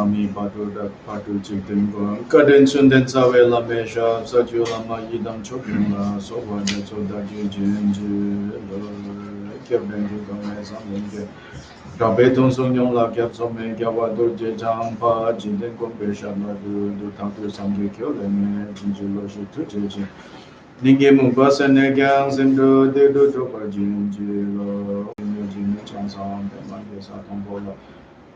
mami patu da patu chitin go kadin sunden sawe la mesha sachu la ma yidam chokin la so wa de so da ji jin ji lo kyab den ji go me sam len ge ga be tong song yong la kyab so me kya wa do je jang pa jin den go be sha ma du tang tu sam ge kyo le me jin ji lo shi tu je ji ninge mu ba sa ne kyang sim do de do to pa jin ji lo me jin ne chang sang de ma ge sa tong bo la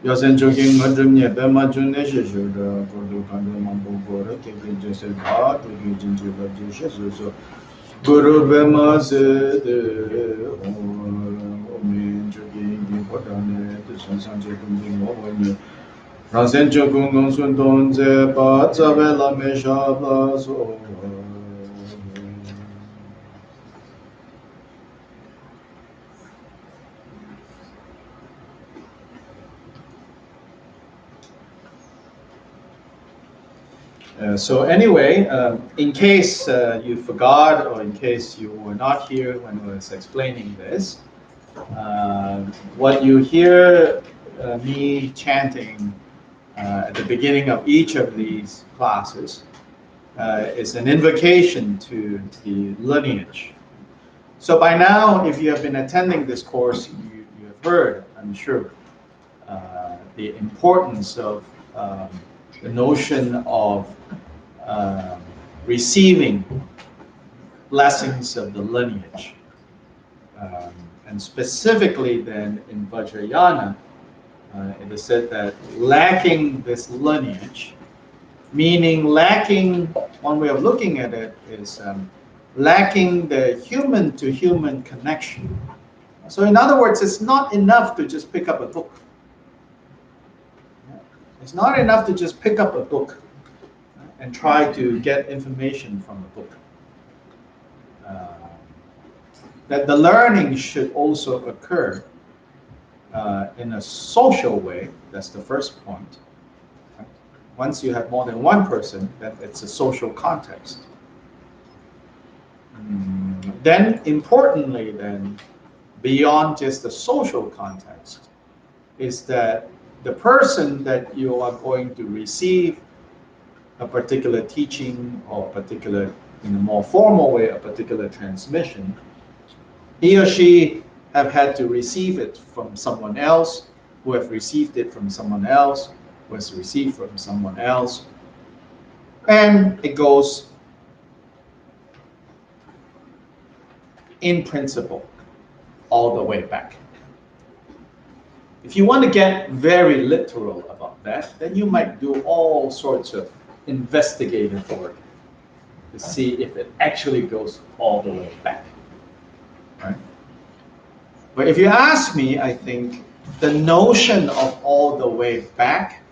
Yasen jogging madrum ye be ma jun ne she shu da ko do kan do ma bo bo ra ke ke je se ba to ge jin ji ba je she so so guru be ma se de o min jogging bi ko da ne de san san je kun ji mo bo ni ran sen jo kun gong sun don ze ba za be la me sha ba so So anyway, in case you forgot or in case you were not here when I was explaining this, what you hear me chanting at the beginning of each of these classes is an invocation to the lineage. So by now, if you have been attending this course, you have heard, I'm sure, the importance of the notion of receiving blessings of the lineage. And specifically then in Vajrayana, it is said that lacking this lineage, meaning lacking, one way of looking at it is lacking the human-to-human connection. So in other words, it's not enough to just pick up a book. It's not enough to just pick up a book and try to get information from the book. That the learning should also occur in a social way. That's the first point. Once you have more than one person, then it's a social context. Then, importantly, then, beyond just the social context, is that the person that you are going to receive a particular teaching or particular, in a more formal way, a particular transmission, he or she have had to receive it from someone else, who have received it from someone else, who has received from someone else, and it goes in principle all the way back. If you want to get very literal about that, then you might do all sorts of investigative work to see if it actually goes all the way back. Right? But if you ask me, I think the notion of all the way back,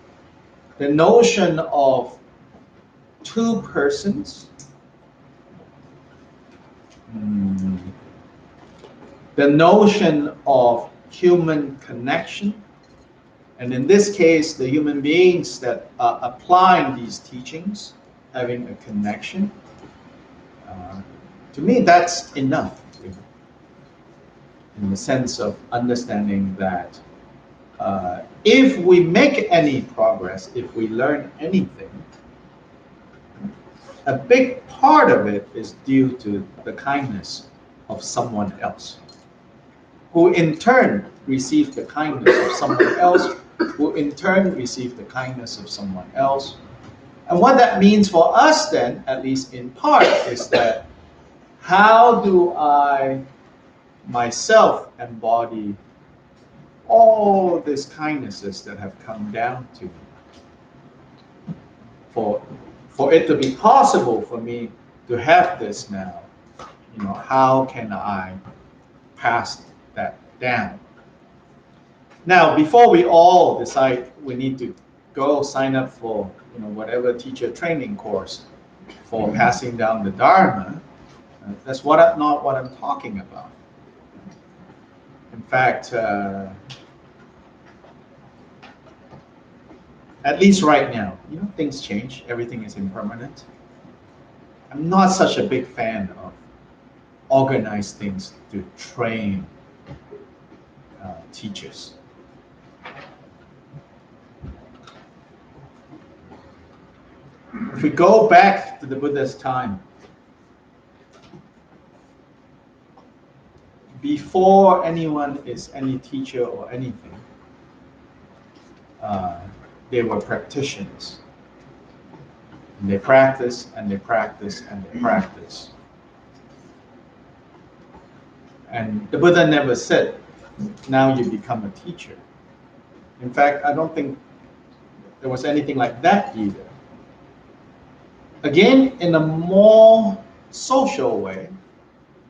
the notion of two persons, the notion of human connection, and in this case, the human beings that are applying these teachings, having a connection, to me, that's enough. In the sense of understanding that if we make any progress, if we learn anything, a big part of it is due to the kindness of someone else, who in turn received the kindness of someone else, who in turn received the kindness of someone else. And what that means for us then, at least in part, is that how do I myself embody all these kindnesses that have come down to me? For it to be possible for me to have this now, how can I pass that down? Now, before we all decide we need to go sign up for whatever teacher training course for passing down the Dharma, that's not what I'm talking about. In fact, at least right now, things change. Everything is impermanent. I'm not such a big fan of organized things to train teachers. If we go back to the Buddha's time, before anyone is any teacher or anything, they were practitioners. And they practice and they practice and they practice. And the Buddha never said, now you become a teacher. In fact, I don't think there was anything like that either. Again, in a more social way,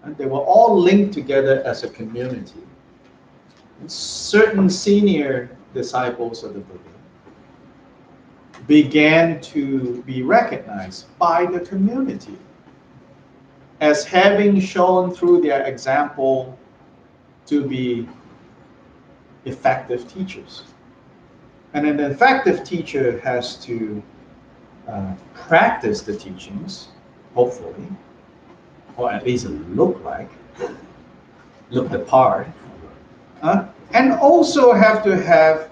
and they were all linked together as a community. And certain senior disciples of the Buddha began to be recognized by the community as having shown through their example to be effective teachers. And an effective teacher has to practice the teachings, hopefully, or at least look the part, and also have to have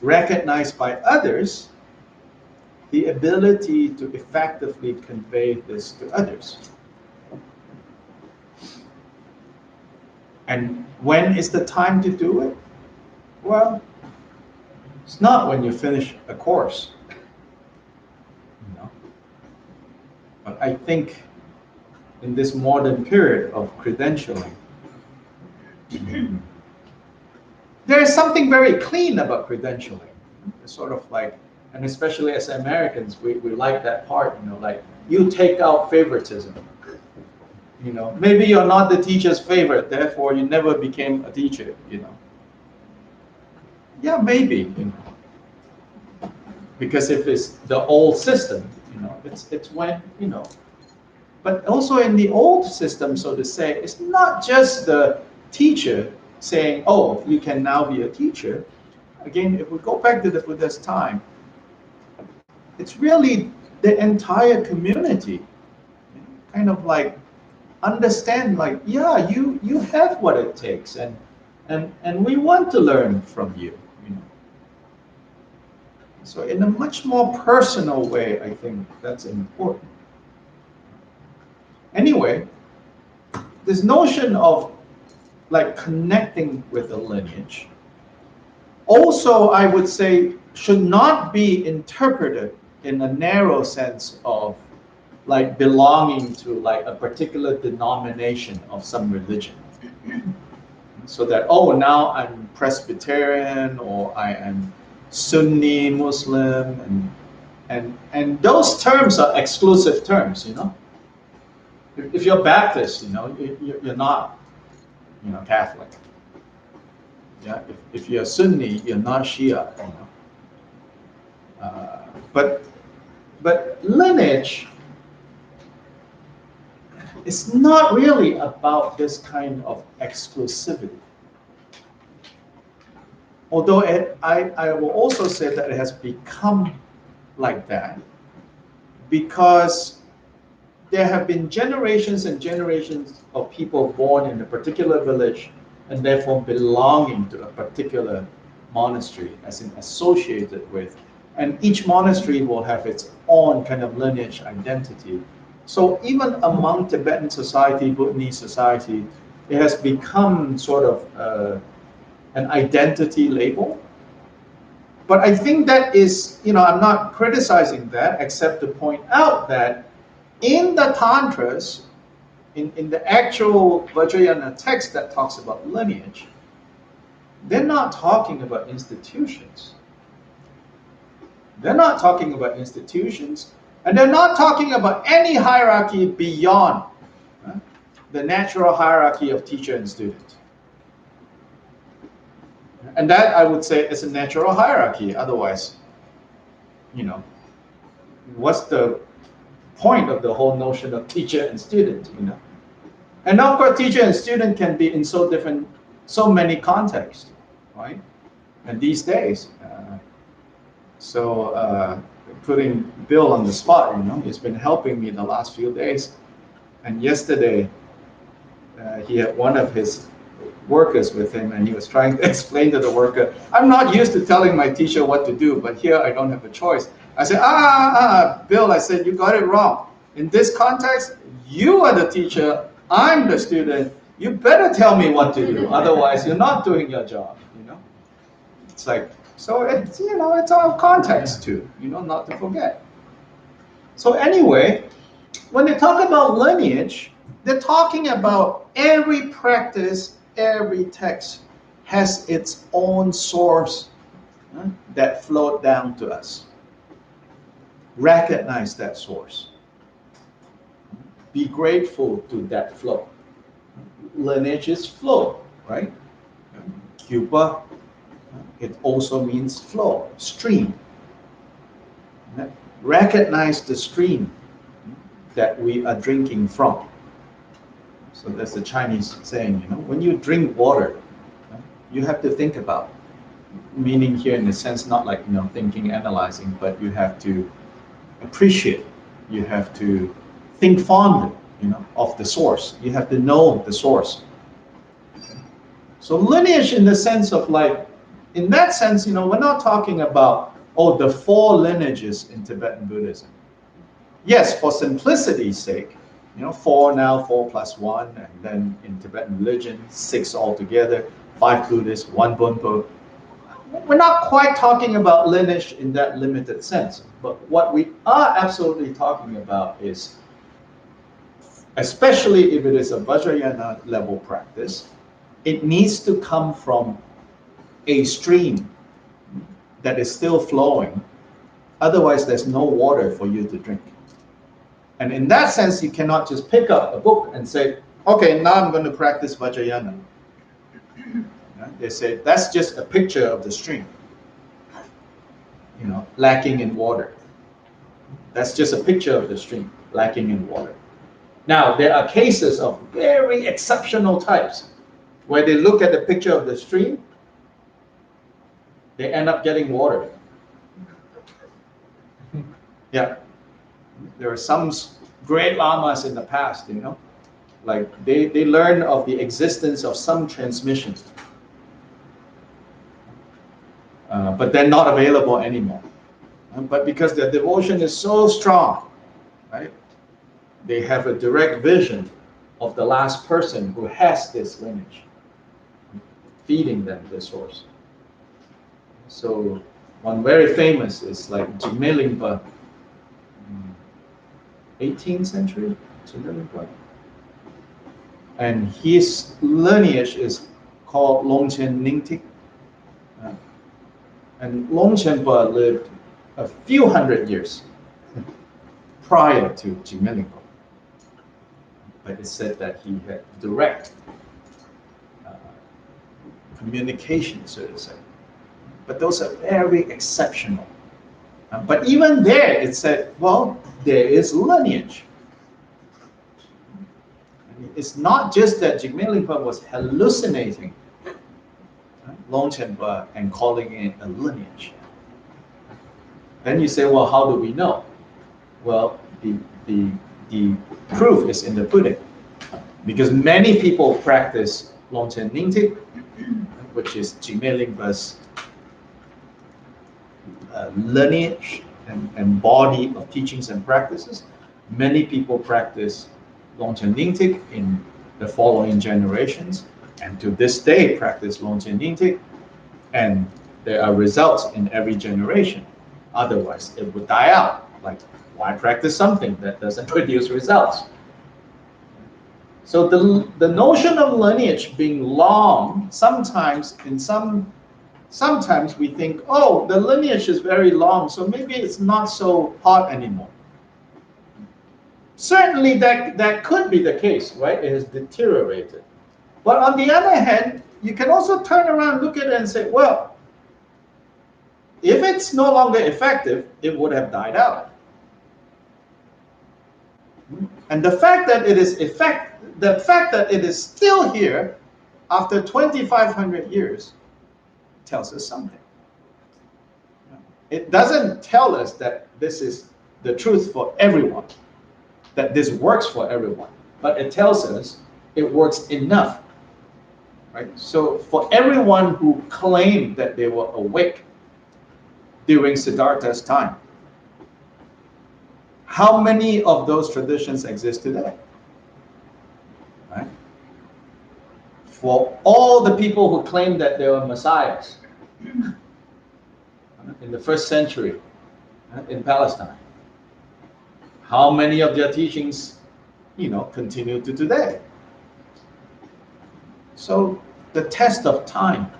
recognized by others the ability to effectively convey this to others. And when is the time to do it? Well, it's not when you finish a course. But I think in this modern period of credentialing, there is something very clean about credentialing. It's sort of like, and especially as Americans, we like that part, like you take out favoritism. Maybe you're not the teacher's favorite, therefore you never became a teacher, Yeah, maybe, Because if it's the old system, it's when, But also in the old system, so to say, it's not just the teacher saying, oh, you can now be a teacher. Again, if we go back to the Buddha's time, it's really the entire community kind of like understand, like, yeah, you have what it takes, and we want to learn from you. So in a much more personal way, I think that's important. Anyway, this notion of like connecting with the lineage also, I would say, should not be interpreted in a narrow sense of like belonging to like a particular denomination of some religion. So that, oh, now I'm Presbyterian or I am Sunni Muslim, and those terms are exclusive terms, If you're Baptist, you're not, Catholic. Yeah, if you're Sunni, you're not Shia. But lineage is not really about this kind of exclusivity. Although I will also say that it has become like that because there have been generations and generations of people born in a particular village and therefore belonging to a particular monastery, as in associated with, and each monastery will have its own kind of lineage identity. So even among Tibetan society, Bhutanese society, it has become sort of an identity label. But I think that is, I'm not criticizing that, except to point out that in the Tantras, in the actual Vajrayana text that talks about lineage, they're not talking about institutions. They're not talking about institutions, and they're not talking about any hierarchy beyond the natural hierarchy of teacher and student. And that, I would say, is a natural hierarchy. Otherwise, what's the point of the whole notion of teacher and student, And of course, teacher and student can be in so many contexts, right? And these days, putting Bill on the spot, he's been helping me the last few days. And yesterday, he had one of his workers with him, and he was trying to explain to the worker, I'm not used to telling my teacher what to do, but here I don't have a choice. I said, Bill, I said, you got it wrong. In this context, you are the teacher, I'm the student. You better tell me what to do, otherwise you're not doing your job, you know? It's like, so it's, you know, it's all context too, you know, not to forget. So anyway, when they talk about lineage, they're talking about every practice, every text has its own source that flowed down to us. Recognize that source. Be grateful to that flow. Lineage is flow, right? Cuba, it also means flow, stream. Recognize the stream that we are drinking from. So that's the Chinese saying, you know, when you drink water, you have to think about, meaning here in a sense, not like, you know, thinking, analyzing, but you have to appreciate, you have to think fondly, you know, of the source. You have to know the source. So lineage in the sense of like, in that sense, you know, we're not talking about, oh, the 4 lineages in Tibetan Buddhism. Yes, for simplicity's sake, you know, 4 now, 4 plus 1, and then in Tibetan religion, 6 altogether, 5 Buddhists, 1 Bonpo. We're not quite talking about lineage in that limited sense, but what we are absolutely talking about is, especially if it is a Vajrayana level practice, it needs to come from a stream that is still flowing. Otherwise, there's no water for you to drink. And in that sense, you cannot just pick up a book and say, okay, now I'm going to practice Vajrayana. They say, that's just a picture of the stream, you know, lacking in water. That's just a picture of the stream, lacking in water. Now, there are cases of very exceptional types where they look at the picture of the stream, they end up getting water. Yeah. There are some great lamas in the past, you know, like they learn of the existence of some transmissions, but they're not available anymore. But because their devotion is so strong, right, they have a direct vision of the last person who has this lineage, feeding them the source. So one very famous is like Jigme Lingpa, 18th century, and his lineage is called Longchen Ningtik. And Longchenpa lived a few hundred years prior to Jigme Lingpa. But it's said that he had direct communication, so to say. But those are very exceptional. But even there, it said, well, there is lineage. It's not just that Jigme Lingpa was hallucinating Longchenpa and calling it a lineage. Then you say, well, how do we know? Well, the proof is in the pudding, because many people practice Longchen Ningtik, which is Jigme Lingpa's lineage and body of teachings and practices. Many people practice Longchen Ningtik in the following generations, and to this day practice Longchen Ningtik, and there are results in every generation. Otherwise, it would die out. Like, why practice something that doesn't produce results? So the notion of lineage being long, sometimes we think, oh, the lineage is very long, so maybe it's not so hot anymore. Certainly that could be the case, right? It has deteriorated. But on the other hand, you can also turn around, look at it and say, well, if it's no longer effective, it would have died out. And the fact that it is still here after 2,500 years tells us something. It doesn't tell us that this is the truth for everyone, that this works for everyone, but it tells us it works enough, right? So for everyone who claimed that they were awake during Siddhartha's time, how many of those traditions exist today? Right? For all the people who claimed that they were messiahs in the first century in Palestine, how many of their teachings, continue to today? So the test of time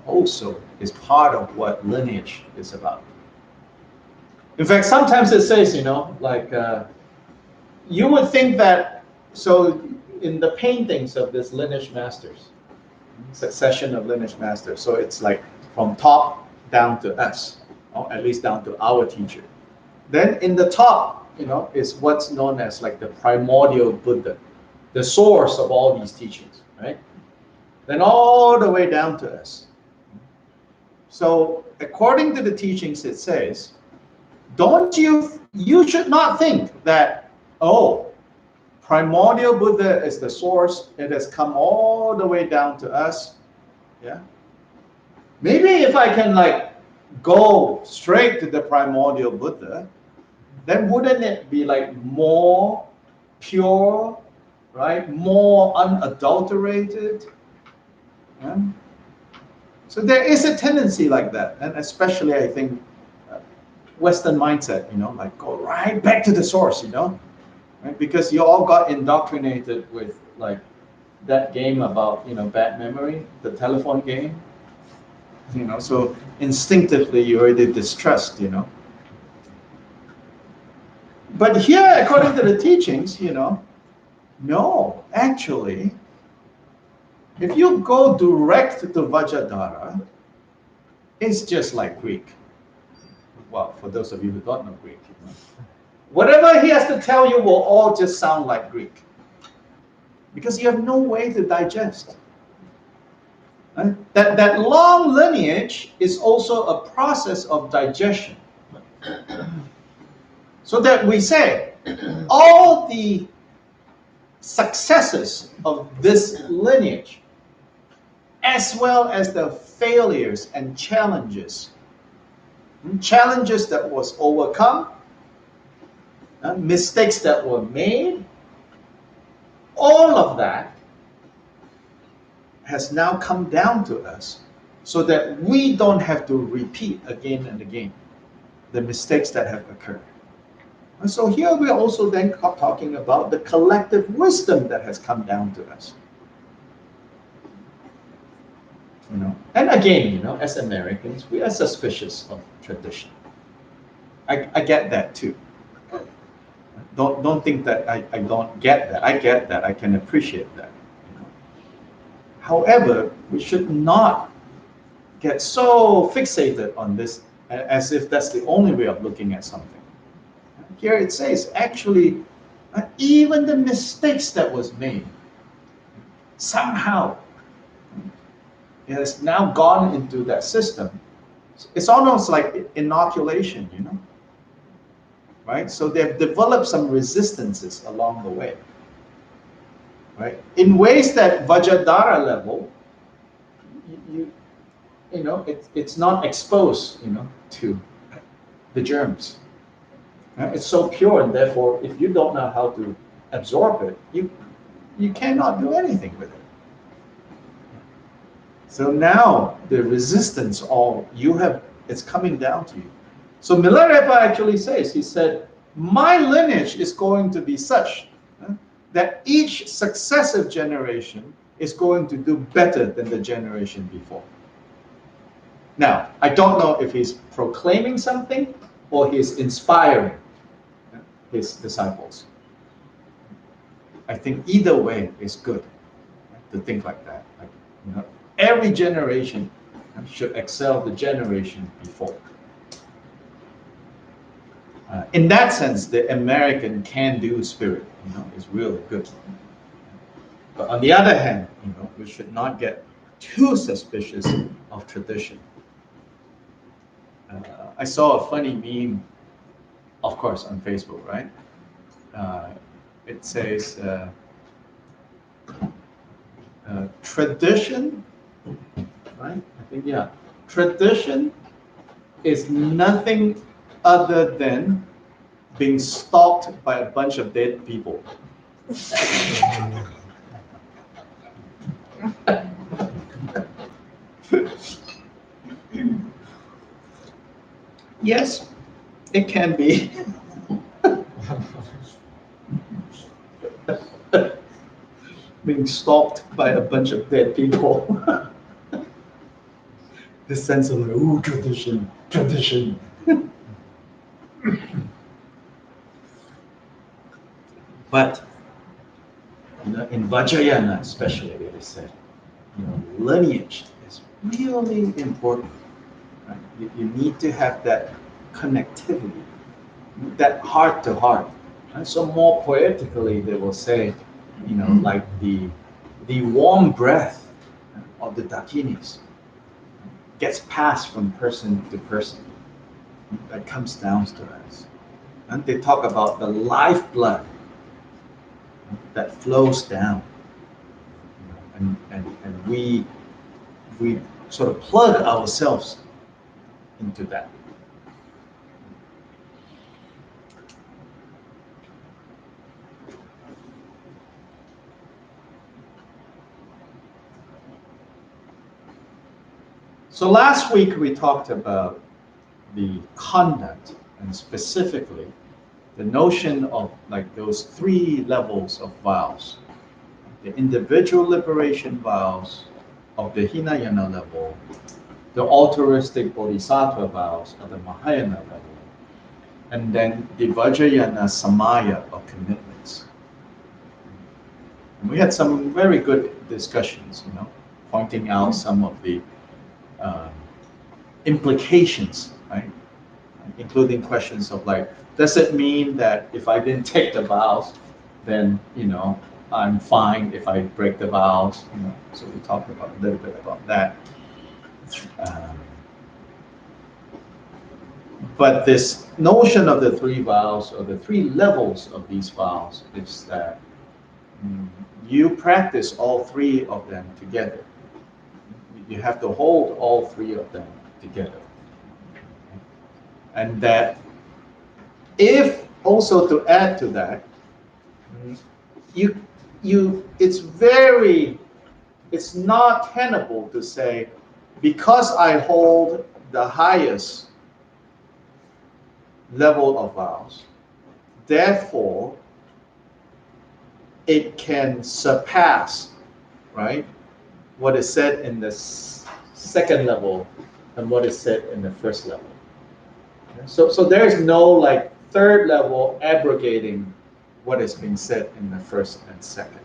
also is part of what lineage is about. In fact, sometimes it says, you would think that, so in the paintings of this lineage masters, succession of lineage masters, so it's like from top down to us, or at least down to our teacher. Then in the top, is what's known as like the primordial Buddha, the source of all these teachings, right? Then all the way down to us. So according to the teachings, it says, you should not think that, oh, primordial Buddha is the source, it has come all the way down to us. Yeah. Maybe if I can like go straight to the primordial Buddha, then wouldn't it be like more pure, right? More unadulterated? Yeah? So there is a tendency like that, and especially I think Western mindset, like go right back to the source, right? Because you all got indoctrinated with like that game about, bad memory, the telephone game, so instinctively you already distrust, But here, according to the teachings, no, actually, if you go direct to Vajrayana, it's just like Greek. Well, for those of you who don't know Greek, whatever he has to tell you will all just sound like Greek. Because you have no way to digest. Right? That long lineage is also a process of digestion. So that we say, all the successes of this lineage, as well as the failures and challenges that was overcome, mistakes that were made, all of that has now come down to us so that we don't have to repeat again and again the mistakes that have occurred. And so here we're also then talking about the collective wisdom that has come down to us. And again, as Americans, we are suspicious of tradition. I get that too. Don't think that I don't get that. I get that. I can appreciate that. However, we should not get so fixated on this as if that's the only way of looking at something. Here it says, actually, even the mistakes that was made, somehow, it has now gone into that system. It's almost like inoculation, right? So they've developed some resistances along the way, right? In ways that Vajradhara level, it's not exposed, to the germs. It's so pure, and therefore, if you don't know how to absorb it, you cannot do anything with it. So now the resistance, it's coming down to you. So Milarepa actually says, he said, my lineage is going to be such that each successive generation is going to do better than the generation before. Now, I don't know if he's proclaiming something or he's inspiring his disciples. I think either way is good to think like that. Every generation should excel the generation before. In that sense, the American can-do spirit, is really good. But on the other hand, we should not get too suspicious of tradition. I saw a funny meme, of course, on Facebook, right? It says, tradition, right? I think, yeah. Tradition is nothing other than being stalked by a bunch of dead people. Yes, it can be. Being stalked by a bunch of dead people. This sense of like, ooh, tradition, tradition. But in Vajrayana especially, it is said, lineage is really important. Right? You need to have that connectivity, that heart to heart. And so more poetically, they will say, like the warm breath of the Dakinis gets passed from person to person. That comes down to us. And they talk about the lifeblood that flows down. And we sort of plug ourselves into that. So last week we talked about the conduct, and specifically the notion of like those 3 levels of vows. The individual liberation vows of the Hinayana level, the altruistic bodhisattva vows of the Mahayana level, and then the Vajrayana samaya or commitments. And we had some very good discussions, pointing out some of the implications, right? Including questions of like, does it mean that if I didn't take the vows, then I'm fine if I break the vows? So we talked about a little bit about that. But this notion of the 3 vows or the 3 levels of these vows is that you practice all 3 of them together. You have to hold all 3 of them together. And that if also to add to that, it's not tenable to say, because I hold the highest level of vows, therefore it can surpass, right, what is said in the second level and what is said in the first level. So there is no like 3rd level abrogating what is being said in the first and second.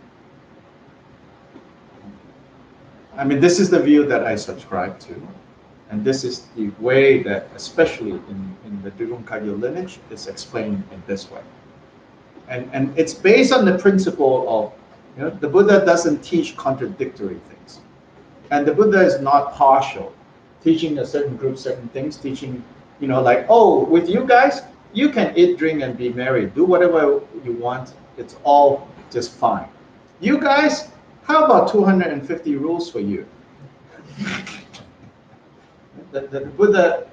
I mean, this is the view that I subscribe to, and this is the way that, especially in the Drigum Kagyu lineage, is explained in this way. And it's based on the principle of, the Buddha doesn't teach contradictory things. And the Buddha is not partial, teaching a certain group certain things, teaching, like, oh, with you guys, you can eat, drink, and be merry. Do whatever you want. It's all just fine. You guys, how about 250 rules for you? The Buddha,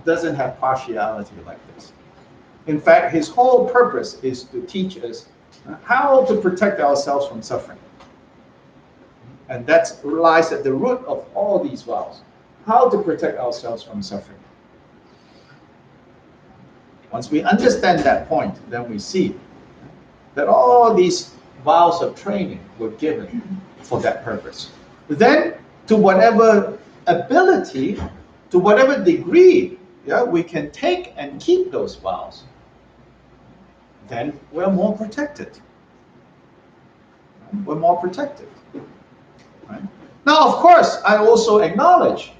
doesn't have partiality like this. In fact, his whole purpose is to teach us how to protect ourselves from suffering. And that lies at the root of all these vows. How to protect ourselves from suffering. Once we understand that point, then we see that all these vows of training were given for that purpose. Then, to whatever ability, to whatever degree, we can take and keep those vows, then we're more protected. We're more protected. Right? Now, of course, I also acknowledge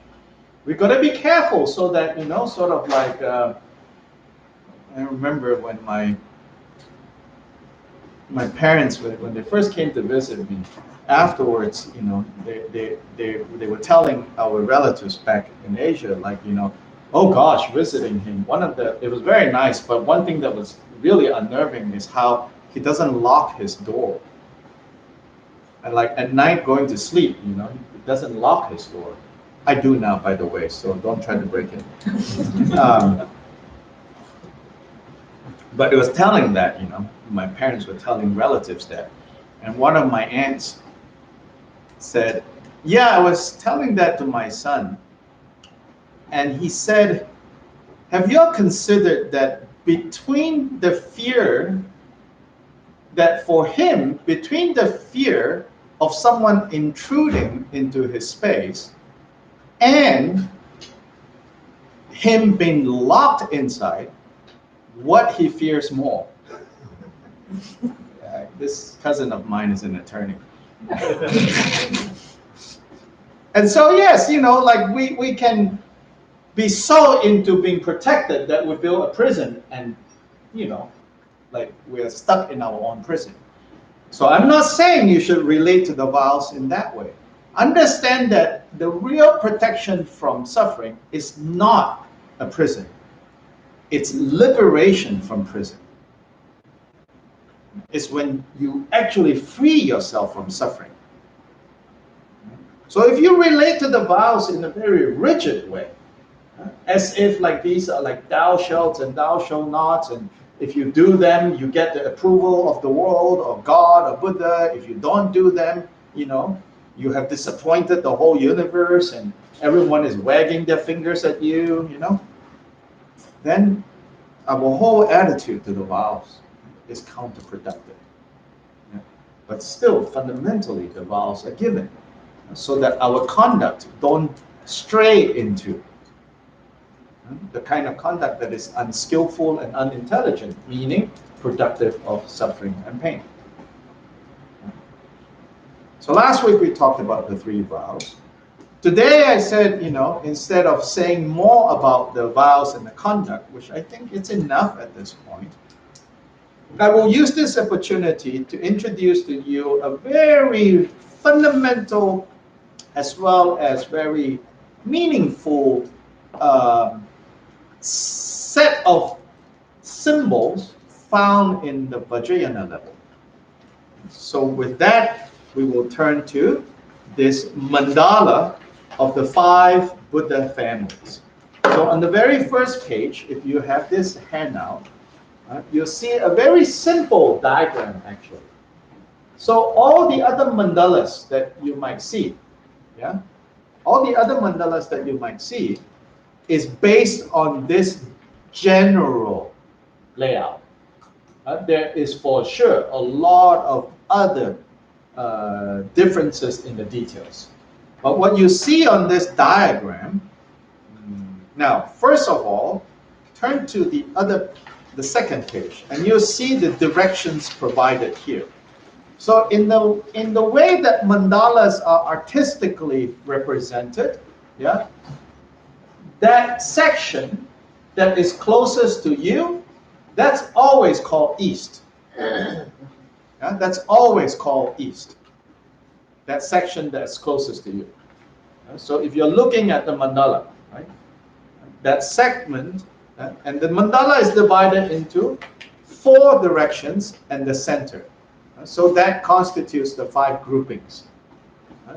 we've got to be careful so that, sort of like, I remember when my parents, when they first came to visit me, afterwards, they were telling our relatives back in Asia, like, oh gosh, visiting him. It was very nice, but one thing that was really unnerving is how he doesn't lock his door. And like at night going to sleep, you know, he doesn't lock his door. I do now, by the way, so don't try to break it. But it was telling that, you know, my parents were telling relatives that. And one of my aunts said, yeah, I was telling that to my son. And he said, have you all considered that between the fear, that for him, between the fear of someone intruding into his space and him being locked inside, what he fears more? This cousin of mine is an attorney. And so, yes, you know, like we can be so into being protected that we build a prison and, you know, like we're stuck in our own prison. So I'm not saying you should relate to the vows in that way. Understand that the real protection from suffering is not a prison. It's liberation from prison. It's when you actually free yourself from suffering. So if you relate to the vows in a very rigid way, as if like these are like thou shalt and thou shalt not, and if you do them, you get the approval of the world or God or Buddha. If you don't do them, you know, you have disappointed the whole universe and everyone is wagging their fingers at you, you know, then our whole attitude to the vows is counterproductive. Yeah. But still, fundamentally, the vows are given so that our conduct don't stray into the kind of conduct that is unskillful and unintelligent, meaning productive of suffering and pain. So last week we talked about the 3 vows. Today I said, you know, instead of saying more about the vows and the conduct, which I think it's enough at this point, I will use this opportunity to introduce to you a very fundamental as well as very meaningful set of symbols found in the Vajrayana level. So with that, we will turn to this mandala of the 5 Buddha families. So on the very first page, if you have this handout, you'll see a very simple diagram actually. So all the other mandalas that you might see, yeah, all the other mandalas that you might see is based on this general layout. There is for sure a lot of other differences in the details. But what you see on this diagram, now, first of all, turn to the second page, and you'll see the directions provided here. So in the way that mandalas are artistically represented, yeah, that section that is closest to you, that's always called east. Yeah, that's always called east. That section that's closest to you. So if you're looking at the mandala, right, that segment, and the mandala is divided into 4 directions and the center. So that constitutes the 5 groupings.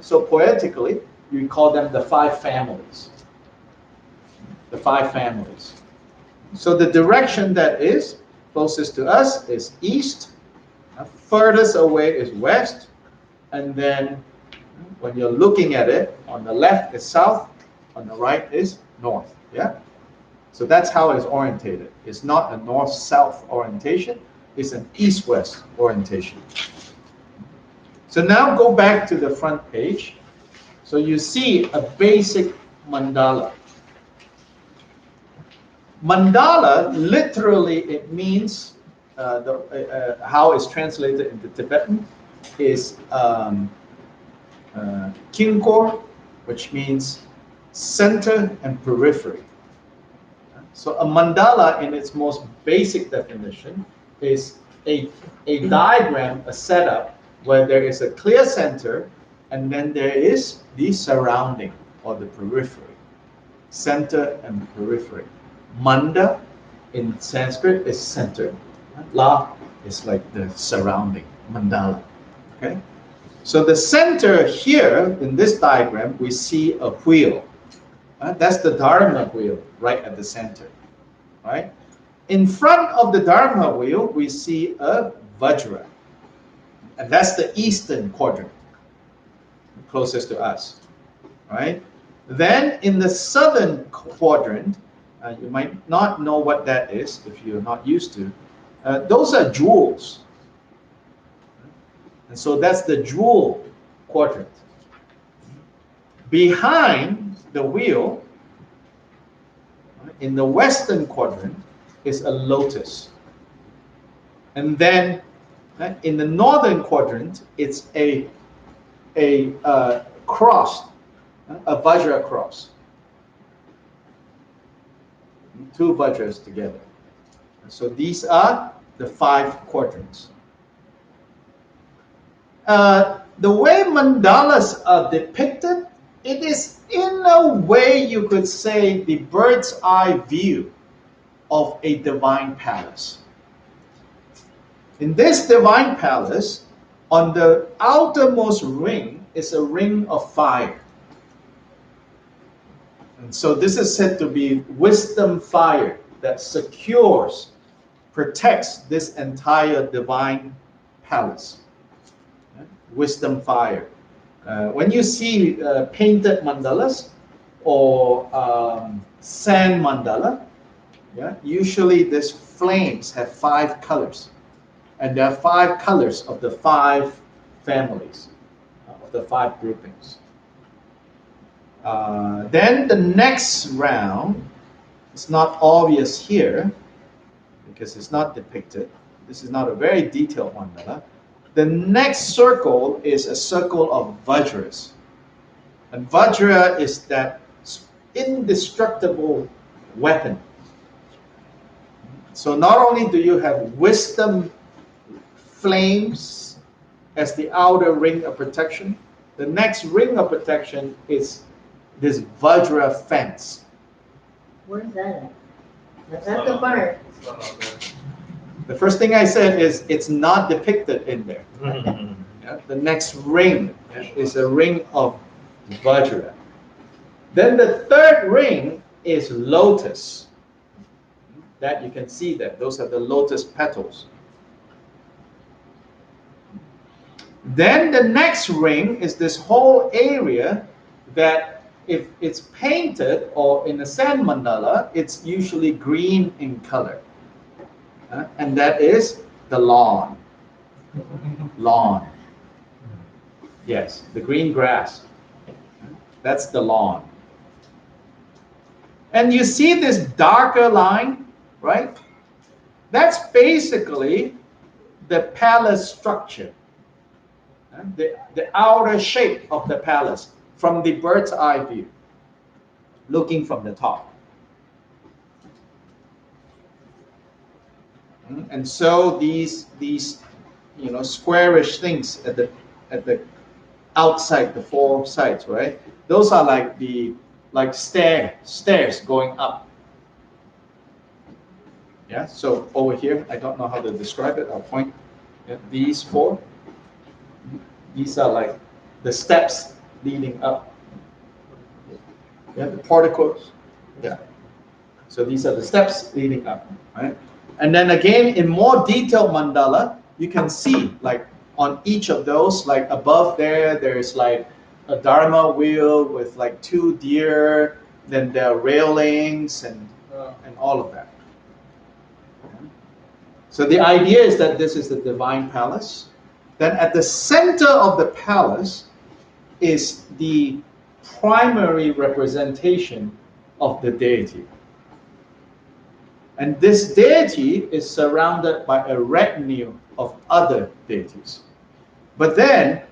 So poetically, you call them the 5 families. The 5 families. So the direction that is closest to us is east, furthest away is west, and then when you're looking at it, on the left is south, on the right is north. Yeah? So that's how it's orientated. It's not a north-south orientation, it's an east-west orientation. So now go back to the front page. So you see a basic mandala. Mandala, literally, it means, how it's translated into Tibetan is Kinkor, which means center and periphery. So a mandala, in its most basic definition, is a diagram, a setup, where there is a clear center, and then there is the surrounding, or the periphery. Center and periphery. Manda, in Sanskrit, is center. La is like the surrounding, mandala. Okay? So the center here in this diagram, we see a wheel. That's the Dharma wheel right at the center. Right? In front of the Dharma wheel, we see a Vajra. And that's the eastern quadrant, closest to us. Right? Then in the southern quadrant, you might not know what that is if you're not used to. Those are jewels. And so that's the jewel quadrant. Behind the wheel, in the western quadrant, is a lotus. And then in the northern quadrant, it's a cross, a Vajra cross. Two Vajras together. So these are the 5 quadrants. The way mandalas are depicted, it is in a way you could say the bird's eye view of a divine palace. In this divine palace, on the outermost ring is a ring of fire. And so this is said to be wisdom fire that secures, protects this entire divine palace. Wisdom fire. When you see painted mandalas or sand mandala, usually these flames have 5 colors. And there are 5 colors of the 5 families, of the 5 groupings. Then the next round, it's not obvious here because it's not depicted. This is not a very detailed mandala. The next circle is a circle of Vajras. And Vajra is that indestructible weapon. So not only do you have wisdom flames as the outer ring of protection, the next ring of protection is this Vajra fence. Where's that at? That's not the part. The first thing I said is it's not depicted in there. The next ring is a ring of Vajra. Then the third ring is lotus. That you can see that. Those are the lotus petals. Then the next ring is this whole area that if it's painted or in a sand mandala, it's usually green in color. And that is the lawn. Lawn. Yes, the green grass. That's the lawn. And you see this darker line, right? That's basically the palace structure. The outer shape of the palace from the bird's eye view, looking from the top. And so these squarish things at the outside, the 4 sides, right? Those are like stairs going up. Yeah. So over here, I don't know how to describe it. I'll point at these 4. These are like the steps leading up. Yeah, the porticos. Yeah. So these are the steps leading up, right? And then again, in more detailed mandala, you can see like on each of those, like above there's like a Dharma wheel with like 2 deer, then there are railings and all of that. So the idea is that this is the divine palace. Then at the center of the palace is the primary representation of the deity. And this deity is surrounded by a retinue of other deities. But then,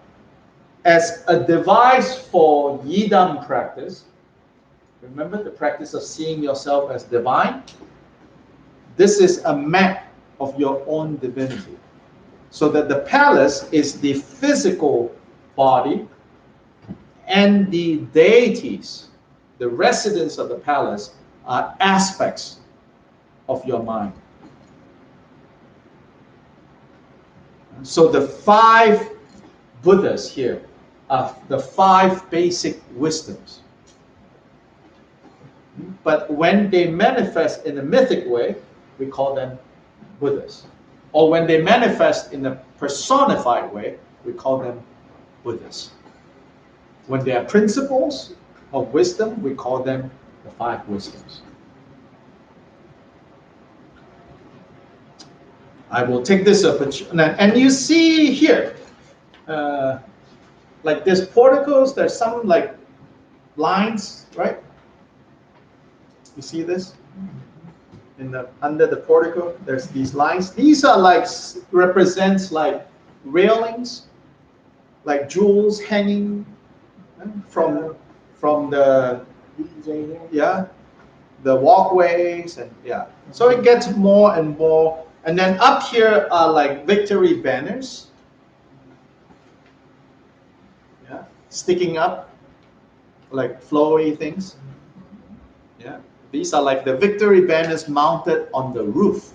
as a device for Yidam practice, remember the practice of seeing yourself as divine? This is a map of your own divinity. So that the palace is the physical body, and the deities, the residents of the palace, are aspects of your mind. So the 5 Buddhas here are the 5 basic wisdoms. But when they manifest in a mythic way, we call them Buddhas. Or when they manifest in a personified way, we call them Buddhas. When they are principles of wisdom, we call them the 5 wisdoms. I will take this opportunity, and you see here, like there's porticos, there's some like lines, right? You see this? Under the portico, there's these lines. These are like, represents like railings, like jewels hanging from the, yeah, the walkways, and yeah. So it gets more and more. And then up here are like victory banners, yeah, sticking up, like flowy things. Yeah, these are like the victory banners mounted on the roof.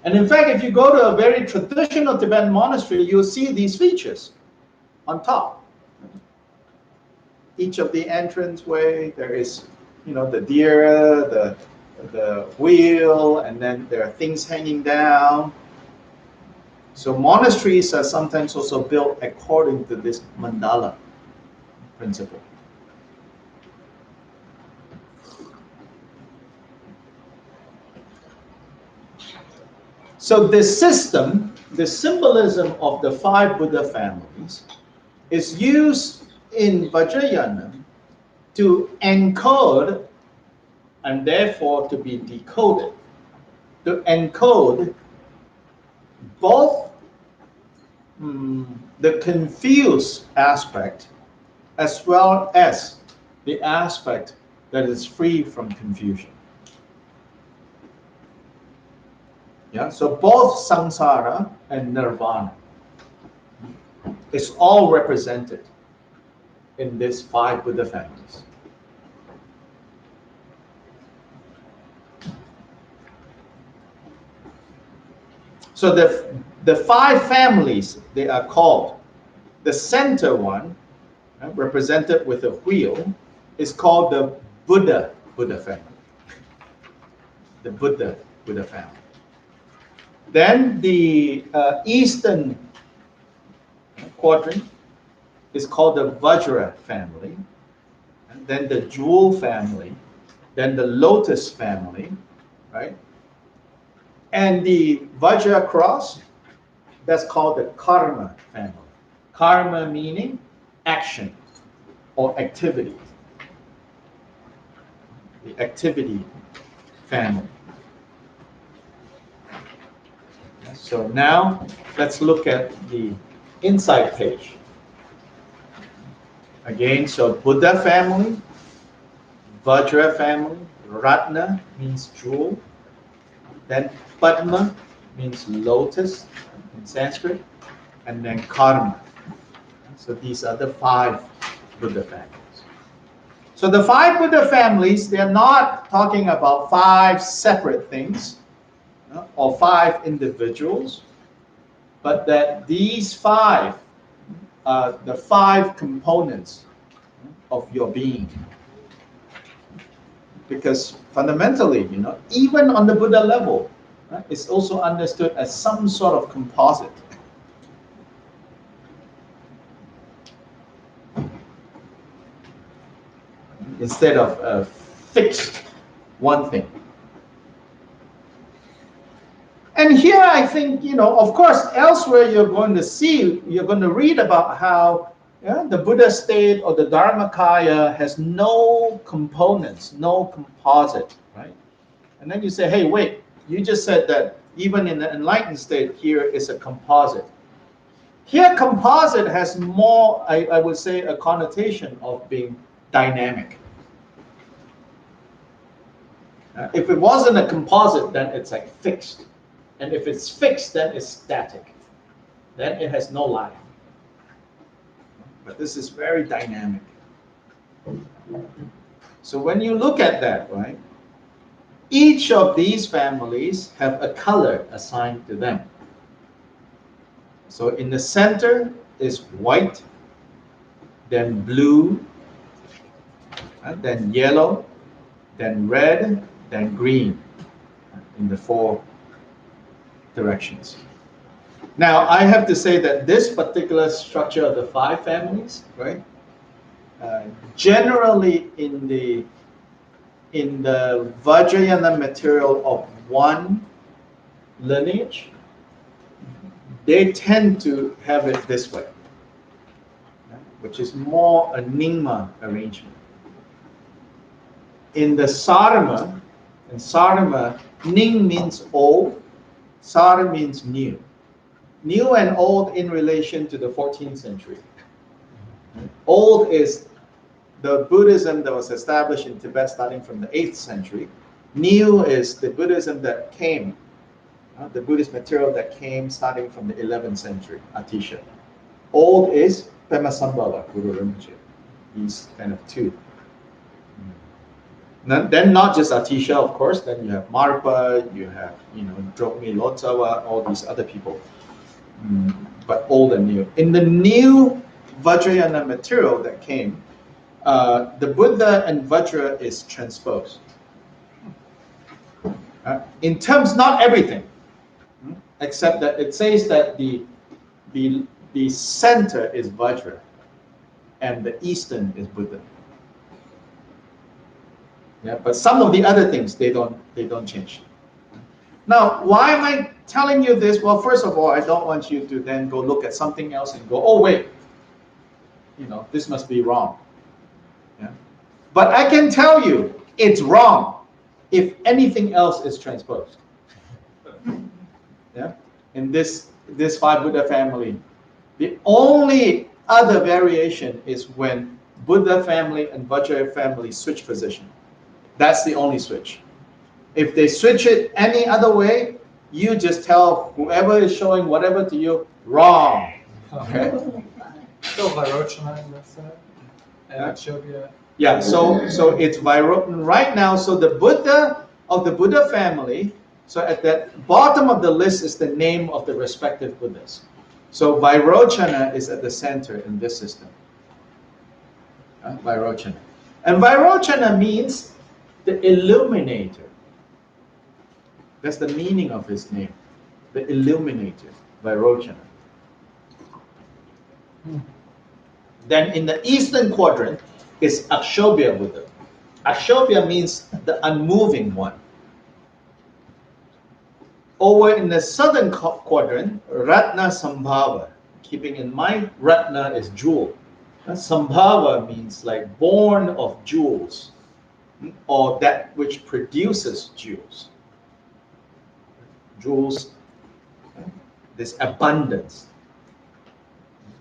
And in fact, if you go to a very traditional Tibetan monastery, you'll see these features on top. Each of the entranceway, there is, you know, the deer, the wheel, and then there are things hanging down. So monasteries are sometimes also built according to this mandala principle. So this system, the symbolism of the 5 Buddha families, is used in Vajrayana to encode and therefore to be decoded, to encode both the confused aspect as well as the aspect that is free from confusion. Yeah, so both samsara and nirvana is all represented in these 5 Buddha families. So the 5 families, they are called, the center one, represented with a wheel, is called the Buddha family. The Buddha family. Then the eastern quadrant is called the Vajra family, and then the jewel family, then the lotus family, right? And the Vajra cross, that's called the karma family. Karma meaning action or activity. The activity family. So now let's look at the inside page. Again, so Buddha family, Vajra family, Ratna means jewel, then Padma means lotus in Sanskrit, and then Karma. So these are the 5 Buddha families. So the 5 Buddha families, they're not talking about 5 separate things or 5 individuals, but that these 5 are the 5 components of your being. Because fundamentally, you know, even on the Buddha level, it's also understood as some sort of composite. Instead of a fixed one thing. And here I think, you know, of course, elsewhere you're going to read about how the Buddha state or the Dharmakaya has no components, no composite, right? And then you say, hey, wait, you just said that even in the enlightened state, here is a composite. Here, composite has more, I would say, a connotation of being dynamic. If it wasn't a composite, then it's like fixed. And if it's fixed, then it's static. Then it has no life. But this is very dynamic. So when you look at that, right, each of these families have a color assigned to them. So in the center is white, then blue, then yellow, then red, then green, in the 4 directions. Now, I have to say that this particular structure of the 5 families, right, generally in the Vajrayana material of one lineage, they tend to have it this way, which is more a Nyingma arrangement. In the Sarma, Ning means old, Sar means new. New and old in relation to the 14th century. Old is the Buddhism that was established in Tibet starting from the 8th century. New is the Buddhism that came, the Buddhist material that came starting from the 11th century, Atisha. Old is Pemasambhava, Guru Rinpoche. These kind of 2. Then not just Atisha, of course, then you have Marpa, you have, Drogmi Lotsawa, all these other people. But old and new. In the new Vajrayana material that came, the Buddha and Vajra is transposed. In terms, not everything, except that it says that the center is Vajra and the eastern is Buddha. Yeah, but some of the other things they don't change. Now, why am I telling you this? Well, first of all, I don't want you to then go look at something else and go, oh wait, this must be wrong. Yeah. But I can tell you it's wrong if anything else is transposed. Yeah. In this 5 Buddha family, the only other variation is when Buddha family and Vajra family switch position. That's the only switch. If they switch it any other way, you just tell whoever is showing whatever to you, wrong. Okay? So Vajrayana in that side, and Akshobhya. Yeah, so it's Vajrayana right now. So the Buddha of the Buddha family, so at the bottom of the list is the name of the respective Buddhas. So Vajrayana is at the center in this system. Vajrayana. And Vajrayana means the illuminator. That's the meaning of his name. The illuminator, Vajrayana. Then in the eastern quadrant is Akshobhya Buddha. Akshobhya means the unmoving one. Over in the southern quadrant, Ratna Sambhava. Keeping in mind, Ratna is jewel. Sambhava means like born of jewels, or that which produces jewels. Jewels, this abundance,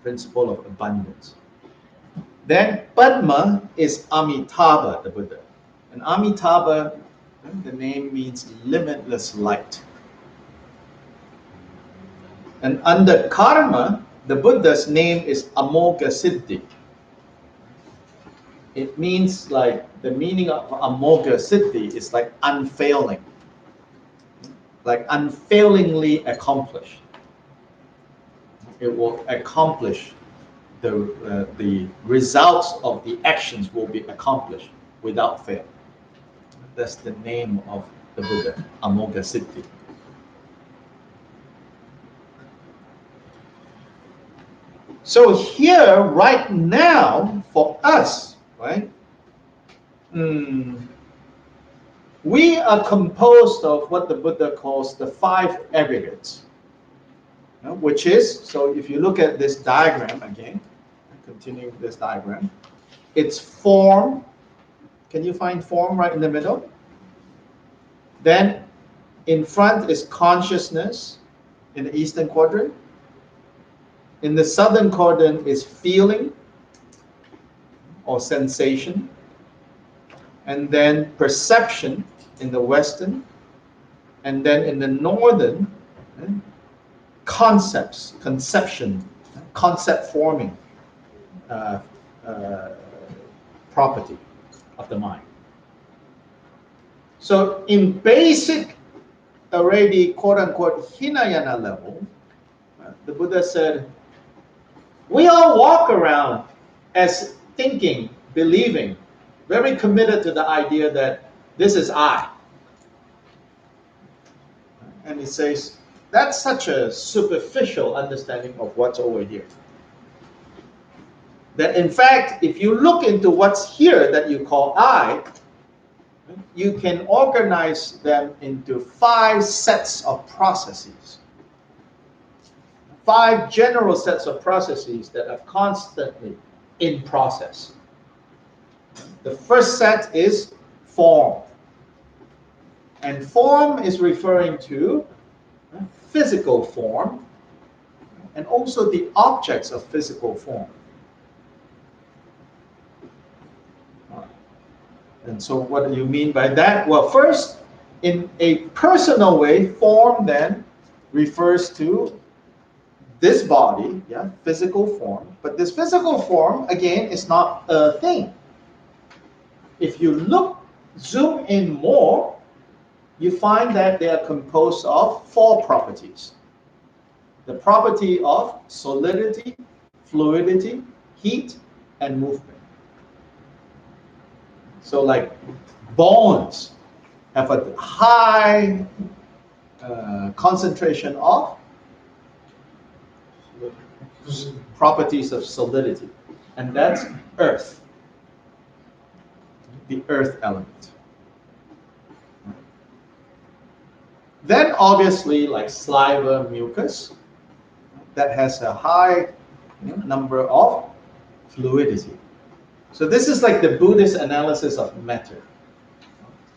principle of abundance. Then Padma is Amitabha, the Buddha. And Amitabha, the name means limitless light. And under Karma, the Buddha's name is Amoga Siddhi. It means like, the meaning of Amoga Siddhi is like unfailing. Like unfailingly accomplished. It will accomplish the results of the actions will be accomplished without fail. That's the name of the Buddha, Amoga Siddhi. So here, right now, for us, right, we are composed of what the Buddha calls the 5 aggregates, which is, so if you look at this diagram again, continuing this diagram, it's form. Can you find form right in the middle? Then in front is consciousness in the eastern quadrant. In the southern quadrant is feeling or sensation. And then perception in the western. And then in the northern, conception, concept forming property of the mind. So in basic already quote unquote Hinayana level, The Buddha said, we all walk around as thinking, believing, very committed to the idea that this is I. And he says, that's such a superficial understanding of what's over here. That in fact, if you look into what's here that you call I, you can organize them into 5 sets of processes. 5 general sets of processes that are constantly in process. The first set is form. And form is referring to physical form and also the objects of physical form. And so what do you mean by that? Well, first, in a personal way, form then refers to this body, yeah, physical form. But this physical form, again, is not a thing. If you zoom in more, you find that they are composed of 4 properties. The property of solidity, fluidity, heat, and movement. So like bones have a high concentration of properties of solidity, and that's earth, the earth element. Then obviously like saliva, mucus, that has a high number of fluidity. So this is like the Buddhist analysis of matter.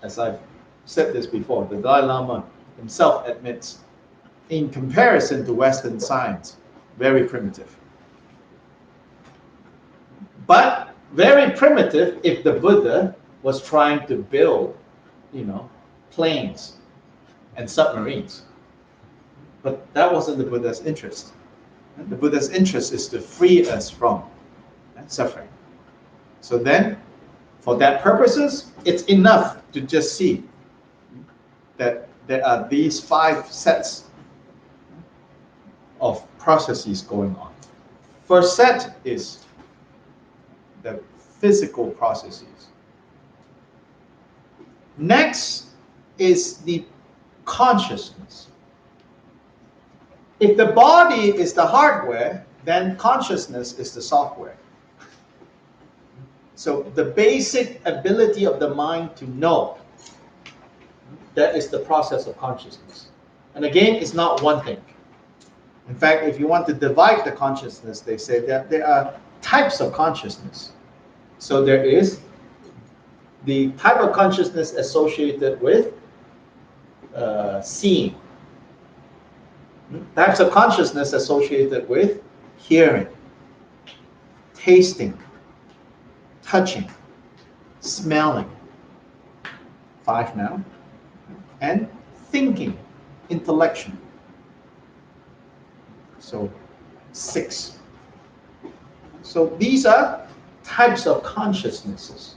As I've said this before, the Dalai Lama himself admits, in comparison to Western science, very primitive. But very primitive if the Buddha was trying to build, planes and submarines. But that wasn't the Buddha's interest. The Buddha's interest is to free us from suffering. So then, for that purposes, it's enough to just see that there are these 5 sets of processes going on. First set is the physical processes. Next is the consciousness. If the body is the hardware, then consciousness is the software. So the basic ability of the mind to know, that is the process of consciousness. And again, it's not one thing. In fact, if you want to divide the consciousness, they say that there are types of consciousness. So there is the type of consciousness associated with seeing. Types of consciousness associated with hearing, tasting, touching, smelling, 5 now, and thinking, intellection. So 6. So these are types of consciousnesses.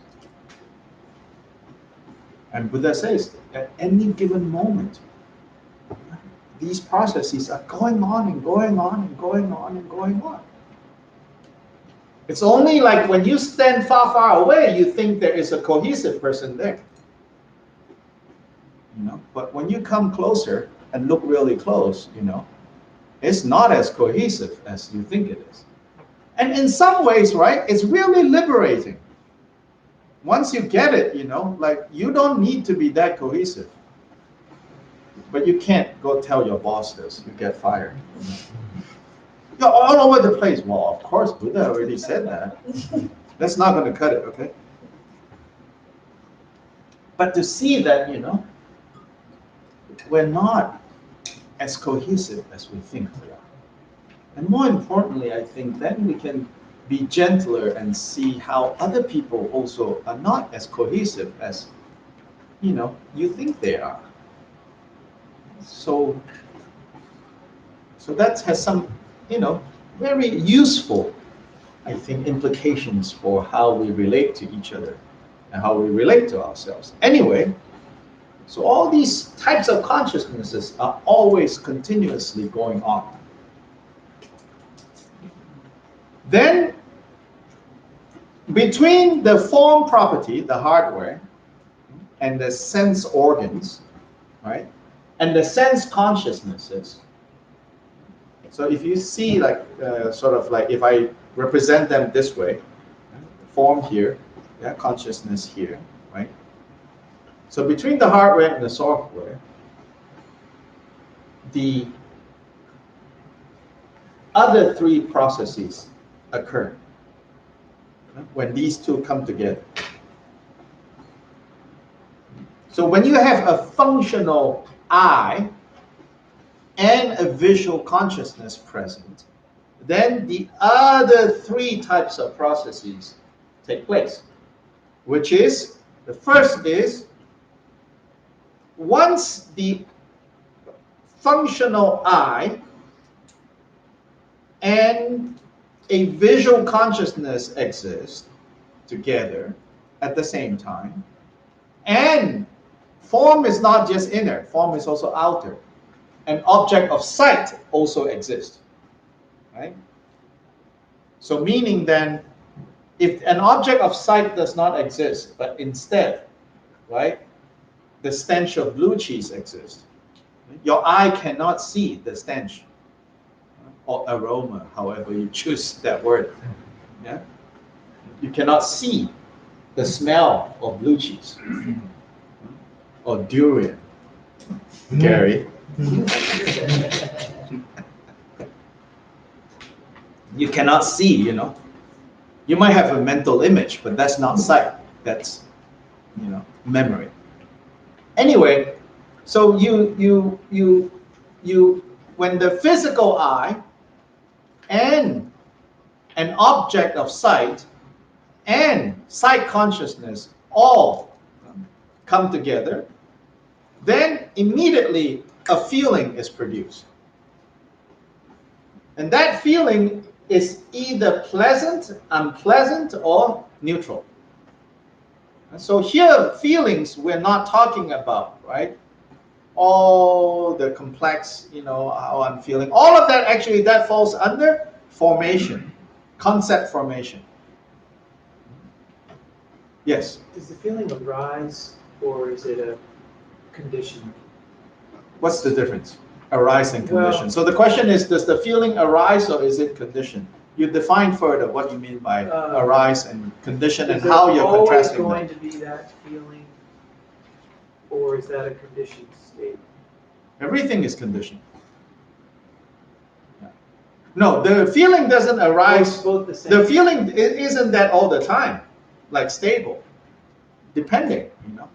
And Buddha says, at any given moment, these processes are going on and going on and going on and going on. It's only like when you stand far, far away, you think there is a cohesive person there. But when you come closer and look really close, it's not as cohesive as you think it is. And in some ways, right, it's really liberating. Once you get it, like you don't need to be that cohesive. But you can't go tell your boss this, you get fired. You're all over the place. Well, of course, Buddha already said that. That's not going to cut it, okay? But to see that, we're not as cohesive as we think we are. And more importantly, I think then we can be gentler and see how other people also are not as cohesive as, you think they are. So that has some, very useful, I think, implications for how we relate to each other and how we relate to ourselves. Anyway, so all these types of consciousnesses are always continuously going on. Then between the form property, the hardware, and the sense organs, right, and the sense consciousnesses. So if you see like sort of like if I represent them this way, form here, yeah, consciousness here, right? So between the hardware and the software, the other three processes occur when these two come together. So when you have a functional I and a visual consciousness present, then the other three types of processes take place, which is, the first is, once the functional I and a visual consciousness exist together at the same time, and form is not just inner, form is also outer. An object of sight also exists, right? So meaning then, if an object of sight does not exist, but instead, right, the stench of blue cheese exists, your eye cannot see the stench or aroma, however you choose that word. Yeah? You cannot see the smell of blue cheese or durian. Gary. You cannot see, you know. You might have a mental image, but that's not sight. That's, you know, memory. Anyway, so when the physical eye and an object of sight and sight consciousness all come together, then immediately a feeling is produced. And that feeling is either pleasant, unpleasant, or neutral. And so here, feelings we're not talking about, right? All the complex, you know, how I'm feeling. All of that, actually, that falls under formation, concept formation. Yes? Does the feeling arise, or is it a condition? What's the difference? Arise and condition. Well, so the question is, does the feeling arise or is it conditioned? You define further what you mean by arise and condition and how you're contrasting them. Is it always going to be that feeling, or is that a conditioned state? Everything is conditioned. Yeah. No, the feeling doesn't arise. Both the same. The feeling isn't that all the time, like stable, depending, you know.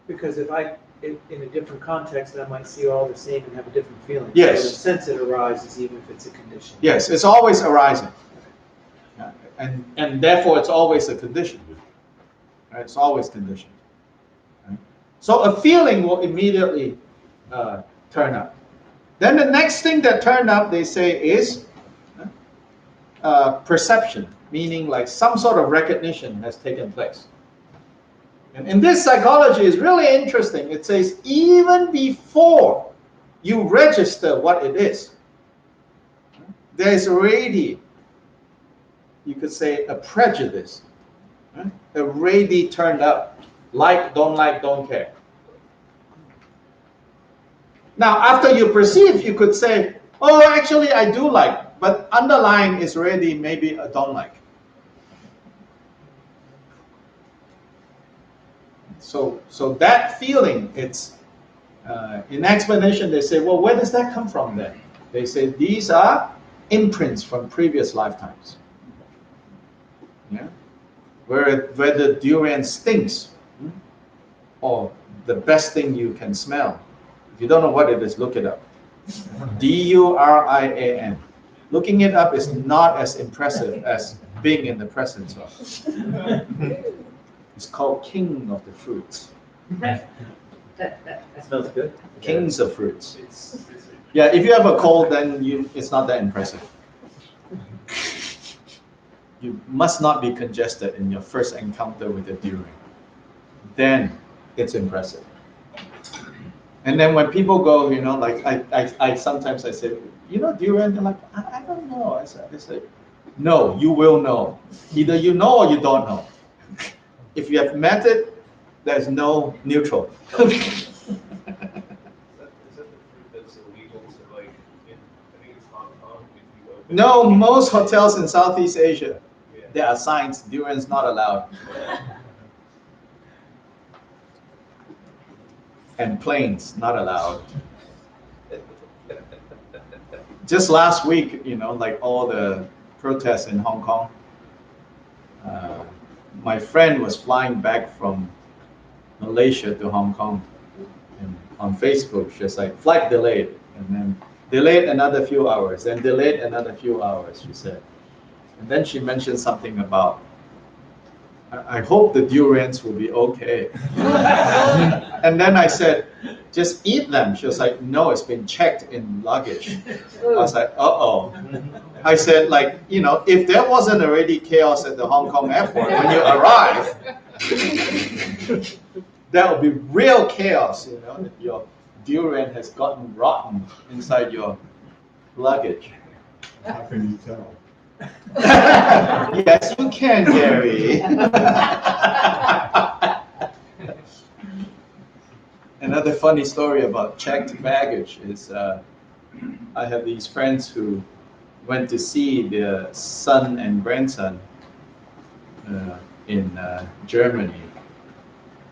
Because if in a different context, I might see all the same and have a different feeling. Yes. So in a sense, it arises even if it's a condition. Yes, it's always arising. Yeah. And therefore, it's always a condition. Right? It's always conditioned. Right? So a feeling will immediately turn up. Then the next thing that turned up, they say, is perception, meaning like some sort of recognition has taken place. And this psychology is really interesting. It says even before you register what it is, there is already, you could say, a prejudice, right? Already turned up. Like, don't care. Now, after you perceive, you could say, oh, actually, I do like, but underlying is already maybe a don't like. So that feeling, it's in explanation, they say, well, where does that come from then? They say these are imprints from previous lifetimes. Yeah? Where the durian stinks, or the best thing you can smell. If you don't know what it is, look it up. Durian. Looking it up is not as impressive as being in the presence of. It's called King of the Fruits. That smells good. Kings of Fruits. Yeah, if you have a cold, then it's not that impressive. You must not be congested in your first encounter with the durian. Then it's impressive. And then when people go, you know, like I sometimes I say, you know, durian, they're like, I don't know. I said, No, you will know. Either you know or you don't know. If you have met it, there's no neutral. Is that the fruit that's illegal to like in I think it's Hong Kong if you open No, most hotels in Southeast Asia, yeah. there are signs, durian's not allowed. And planes, not allowed. Just last week, like all the protests in Hong Kong, my friend was flying back from Malaysia to Hong Kong. And on Facebook, she was like, flight delayed. And then delayed another few hours, then delayed another few hours, she said. And then she mentioned something about, I hope the durians will be okay. And then I said, just eat them. She was like, no, it's been checked in luggage. I was like, uh-oh. I said, like, if there wasn't already chaos at the Hong Kong airport when you arrive, that would be real chaos, if your durian has gotten rotten inside your luggage. How can you tell? Yes, you can, Gary. Another funny story about checked baggage is I have these friends who went to see their son and grandson in Germany.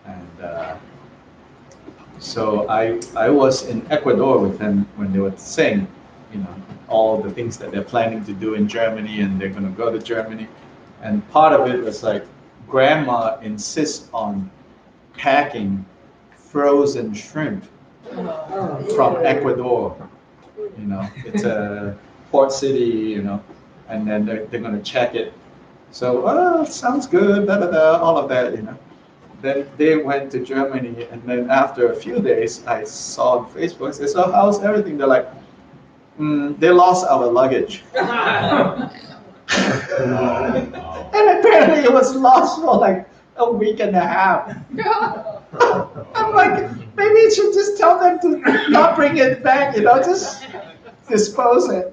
And so I was in Ecuador with them when they were saying, all the things that they're planning to do in Germany, and they're going to go to Germany. And part of it was like, grandma insists on packing frozen shrimp from Ecuador. It's a port city, and then they're going to check it. So, sounds good, all of that, Then they went to Germany, and then after a few days, I saw on Facebook, I said, so how's everything? They're like, they lost our luggage. And apparently it was lost for like a week and a half. I'm like, maybe you should just tell them to not bring it back, just dispose it.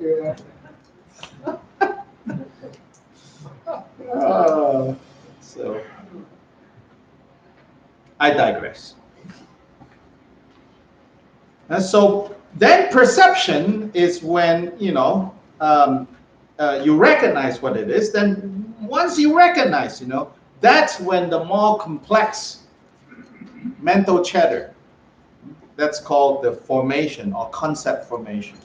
So I digress. And so then perception is when, you recognize what it is. Then once you recognize, that's when the more complex mental chatter, that's called the formation or concept formation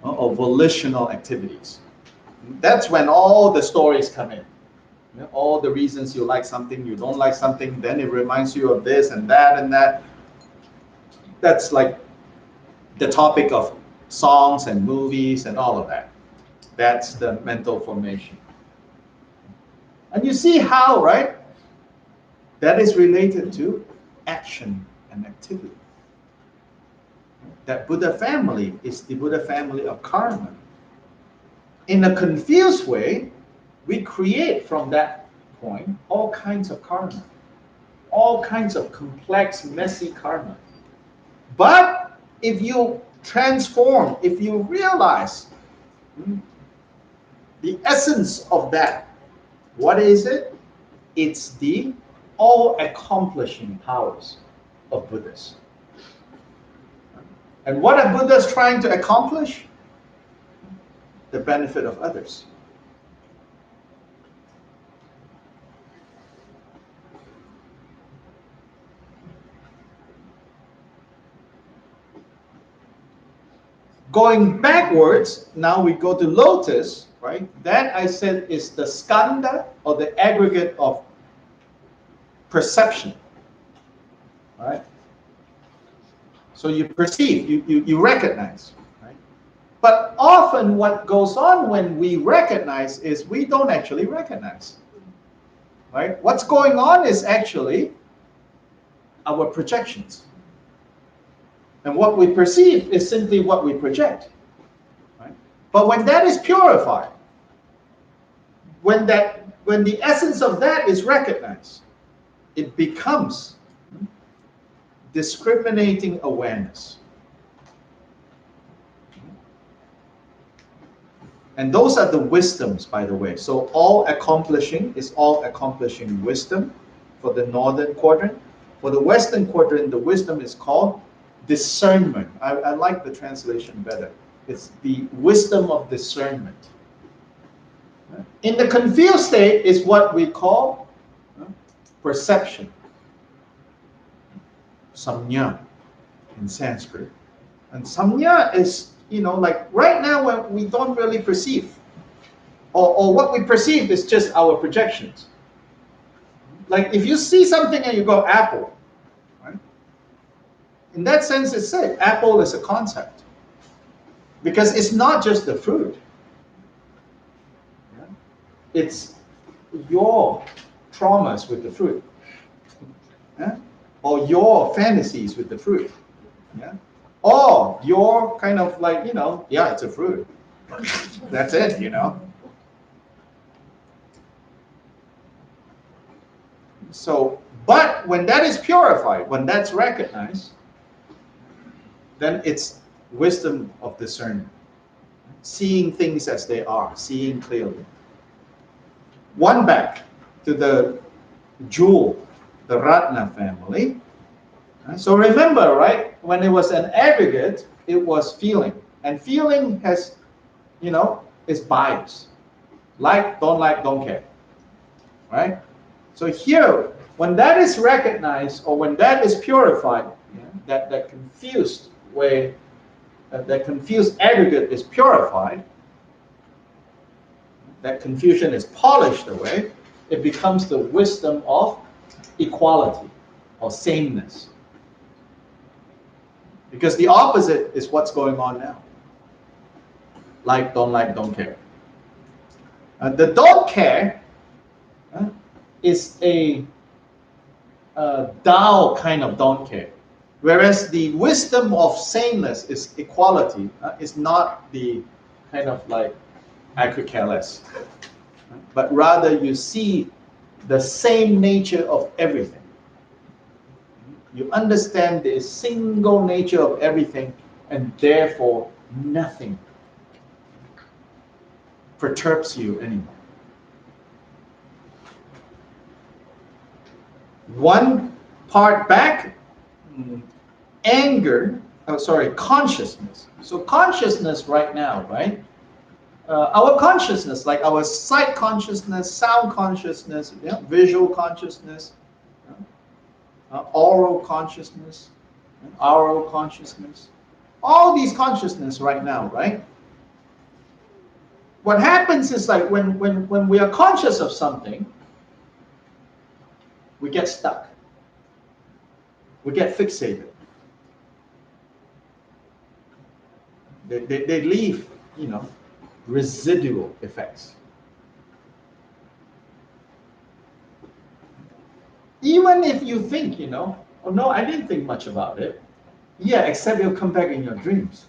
or volitional activities. That's when all the stories come in. All the reasons you like something, you don't like something, then it reminds you of this and that and that. That's like the topic of songs and movies and all of that. That's the mental formation. And you see how, right? That is related to action and activity. That Buddha family is the Buddha family of karma. In a confused way, we create from that point all kinds of karma, all kinds of complex, messy karma. But if you transform, if you realize the essence of that, what is it? It's the all-accomplishing powers of Buddhas. And what are Buddhas trying to accomplish? The benefit of others. Going backwards, now we go to lotus, right? That I said is the skandha, or the aggregate of perception, right? So you perceive, you recognize, right? But often what goes on when we recognize is we don't actually recognize, right? What's going on is actually our projections. And what we perceive is simply what we project, right? But when that is purified, when the essence of that is recognized, it becomes discriminating awareness. And those are the wisdoms, by the way. So all accomplishing is all accomplishing wisdom for the northern quadrant. For the western quadrant, the wisdom is called discernment. I like the translation better. It's the wisdom of discernment. In the confused state is what we call perception, samnya in Sanskrit. And samnya is, like right now when we don't really perceive, or what we perceive is just our projections. Like if you see something and you go apple, right? In that sense, it's said apple is a concept because it's not just the fruit. Yeah? It's your traumas with the fruit, yeah? Or your fantasies with the fruit. Yeah? Or your kind of like, yeah, it's a fruit. That's it, So, but when that is purified, when that's recognized, then it's wisdom of discernment. Seeing things as they are, seeing clearly. One back to the jewel, the Ratna family. So remember, right, when it was an aggregate, it was feeling. And feeling has, is bias. Like, don't care. Right? So here, when that is recognized or when that is purified, that confused way, that confused aggregate is purified, that confusion is polished away, it becomes the wisdom of equality or sameness. Because the opposite is what's going on now. Like, don't care. The don't care is a Tao kind of don't care. Whereas the wisdom of sameness is equality, is not the kind of like I could care less. But rather you see the same nature of everything. You understand the single nature of everything, and therefore nothing perturbs you anymore. One part back, consciousness. So consciousness right now, right? Our consciousness, like our sight consciousness, sound consciousness, visual consciousness, oral consciousness, all these consciousness right now, right? What happens is like when we are conscious of something, we get stuck. We get fixated. They leave, residual effects. Even if you think, oh no, I didn't think much about it. Yeah, except you'll come back in your dreams.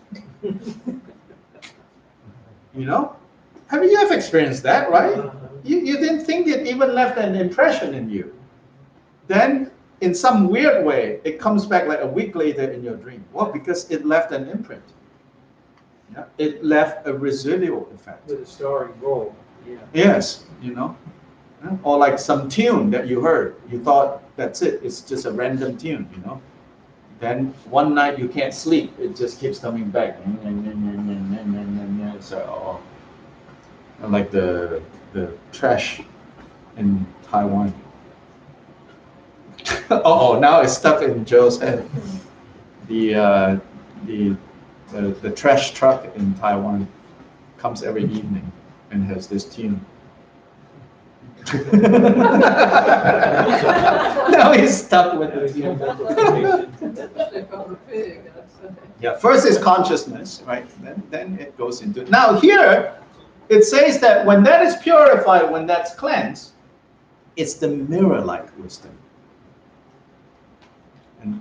Have you ever experienced that, right? You didn't think it even left an impression in you. Then, in some weird way, it comes back like a week later in your dream. Well, because it left an imprint. Yeah? It left a residual effect. With a starring role. Yeah. Yes, Or like some tune that you heard. You thought, that's it. It's just a random tune, Then one night you can't sleep. It just keeps coming back. So, like the trash in Taiwan. Oh, now it's stuck in Joe's head. The trash truck in Taiwan comes every evening and has this tune. Now he's stuck with the tune. Yeah, first is consciousness, right? Then it goes into it. Now here, it says that when that is purified, when that's cleansed, it's the mirror-like wisdom.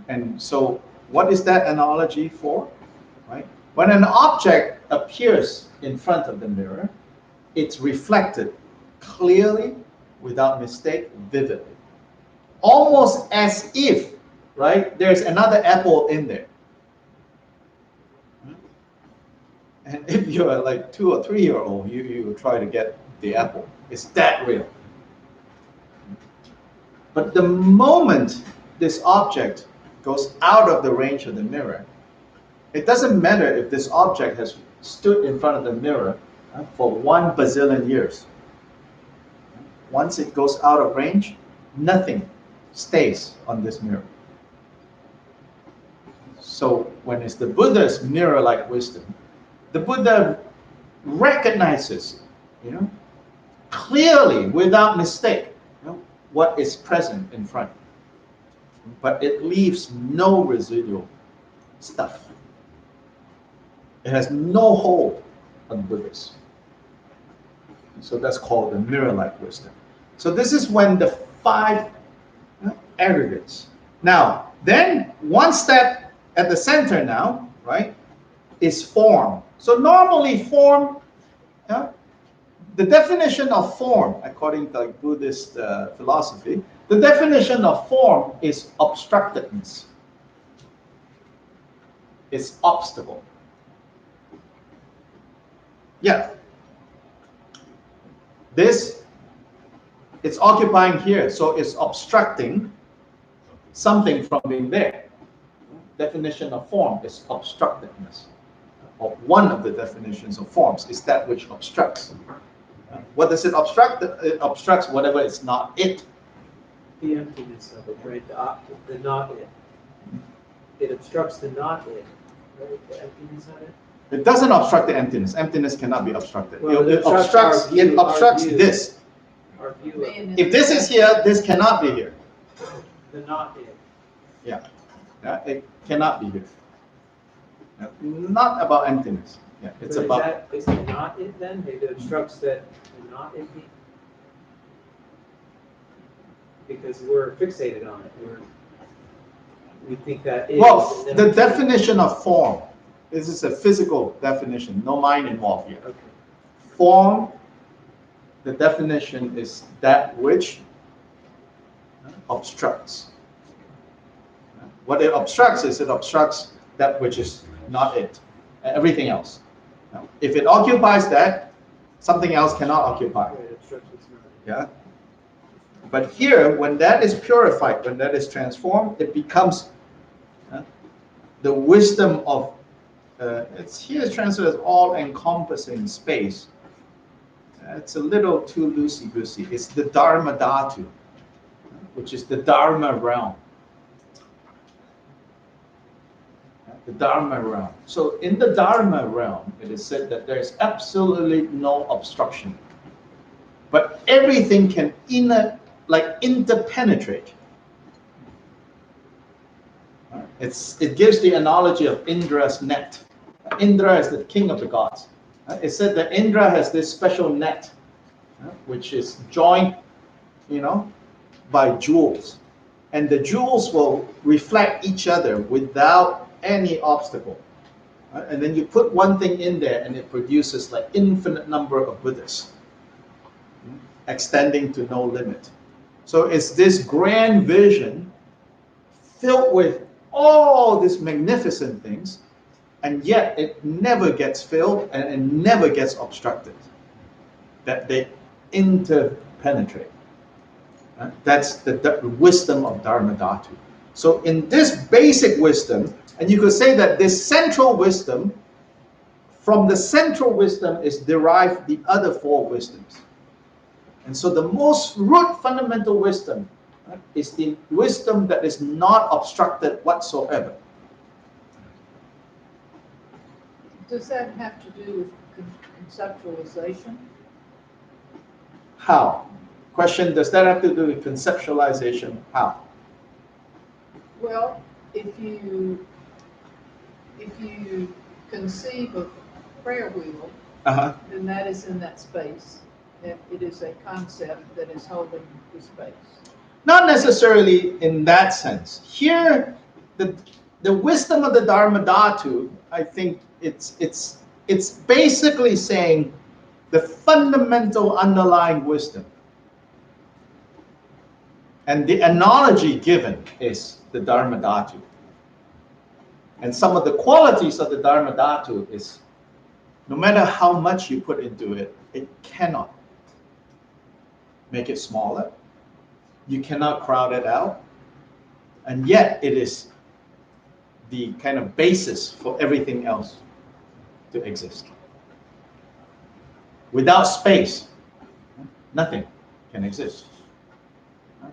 And so what is that analogy for? Right? When an object appears in front of the mirror, it's reflected clearly, without mistake, vividly. Almost as if, right, there's another apple in there. And if you're like 2 or 3 year old, you try to get the apple. It's that real. But the moment this object goes out of the range of the mirror, it doesn't matter if this object has stood in front of the mirror for 1 bazillion years. Once it goes out of range, nothing stays on this mirror. So when it's the Buddha's mirror-like wisdom, the Buddha recognizes, clearly, without mistake, what is present in front. But it leaves no residual stuff. It has no hold on Buddhists. So that's called the mirror-like wisdom. So this is when the 5 aggregates. Now, then one step at the center now, right, is form. So normally form, the definition of form, according to Buddhist philosophy, the definition of form is obstructedness. It's obstacle. Yeah. This, it's occupying here, so it's obstructing something from being there. Definition of form is obstructedness. Or one of the definitions of forms is that which obstructs. What does it obstruct? It obstructs whatever is not it. The emptiness of it, right? The not it. It obstructs the not it, right? The emptiness of it. It doesn't obstruct the emptiness. Emptiness cannot be obstructed. Well, it obstructs. It obstructs this. Our view of it. If this is here, this cannot be here. The not it. Yeah, it cannot be here. Not about emptiness. Yeah, it's But about. is it not it then? It obstructs that the not it being? Because we're fixated on it. We think that is. Well, the definition of form. This is a physical definition. No mind involved here. Okay. Form. The definition is that which obstructs. What it obstructs is it obstructs that which is not it. Everything else. Now, if it occupies that, something else cannot occupy. Right, obstructs what's not it. Yeah. But here, when that is purified, when that is transformed, it becomes the wisdom of. It's here translated as all-encompassing space. It's a little too loosey-goosey. It's the Dharma Dhatu, which is the Dharma realm. The Dharma realm. So in the Dharma realm, it is said that there is absolutely no obstruction, but everything can interpenetrate. It gives the analogy of Indra's net. Indra is the king of the gods. It said that Indra has this special net, which is joined, by jewels, and the jewels will reflect each other without any obstacle. And then you put one thing in there, and it produces like infinite number of Buddhas, extending to no limit. So it's this grand vision filled with all these magnificent things, and yet it never gets filled and it never gets obstructed. That they interpenetrate. That's the wisdom of Dharma Dhatu. So in this basic wisdom, and you could say that this central wisdom, from the central wisdom is derived the other 4 wisdoms. And so the most root fundamental wisdom is the wisdom that is not obstructed whatsoever. Does that have to do with conceptualization? How? Question, does that have to do with conceptualization? How? Well, if you conceive of a prayer wheel, then that is in that space. It is a concept that is holding the space. Not necessarily in that sense. Here, the wisdom of the Dharma Dhatu, I think it's basically saying the fundamental underlying wisdom. And the analogy given is the Dharma Dhatu. And some of the qualities of the Dharma Dhatu is no matter how much you put into it, it cannot make it smaller. You cannot crowd it out. And yet it is the kind of basis for everything else to exist. Without space, nothing can exist.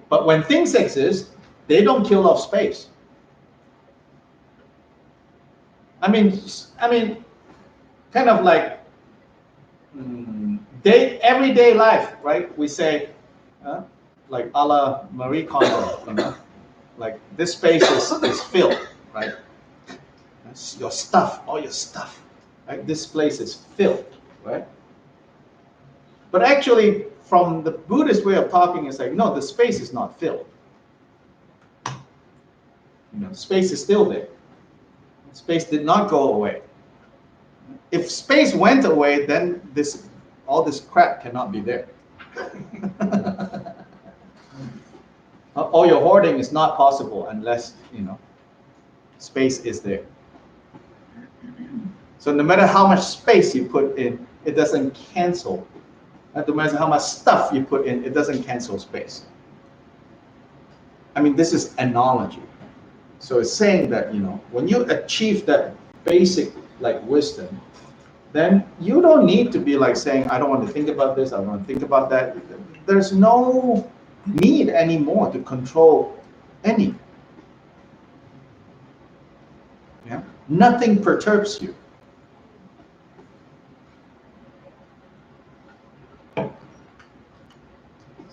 But when things exist, they don't kill off space. I mean, kind of like everyday life, right? We say, like a la Marie Kondo, you know, like this space is filled, right? That's your stuff, all your stuff, right? This place is filled, right? But actually, from the Buddhist way of talking, it's like, no, the space is not filled. You know, space is still there. Space did not go away. If space went away, then all this crap cannot be there. All your hoarding is not possible unless, you know, space is there. So no matter how much space you put in, it doesn't cancel. No matter how much stuff you put in, it doesn't cancel space. I mean, this is analogy. So it's saying that, you know, when you achieve that basic like wisdom, then you don't need to be like saying, I don't want to think about this, I don't want to think about that. There's no need anymore to control any. Yeah? Nothing perturbs you.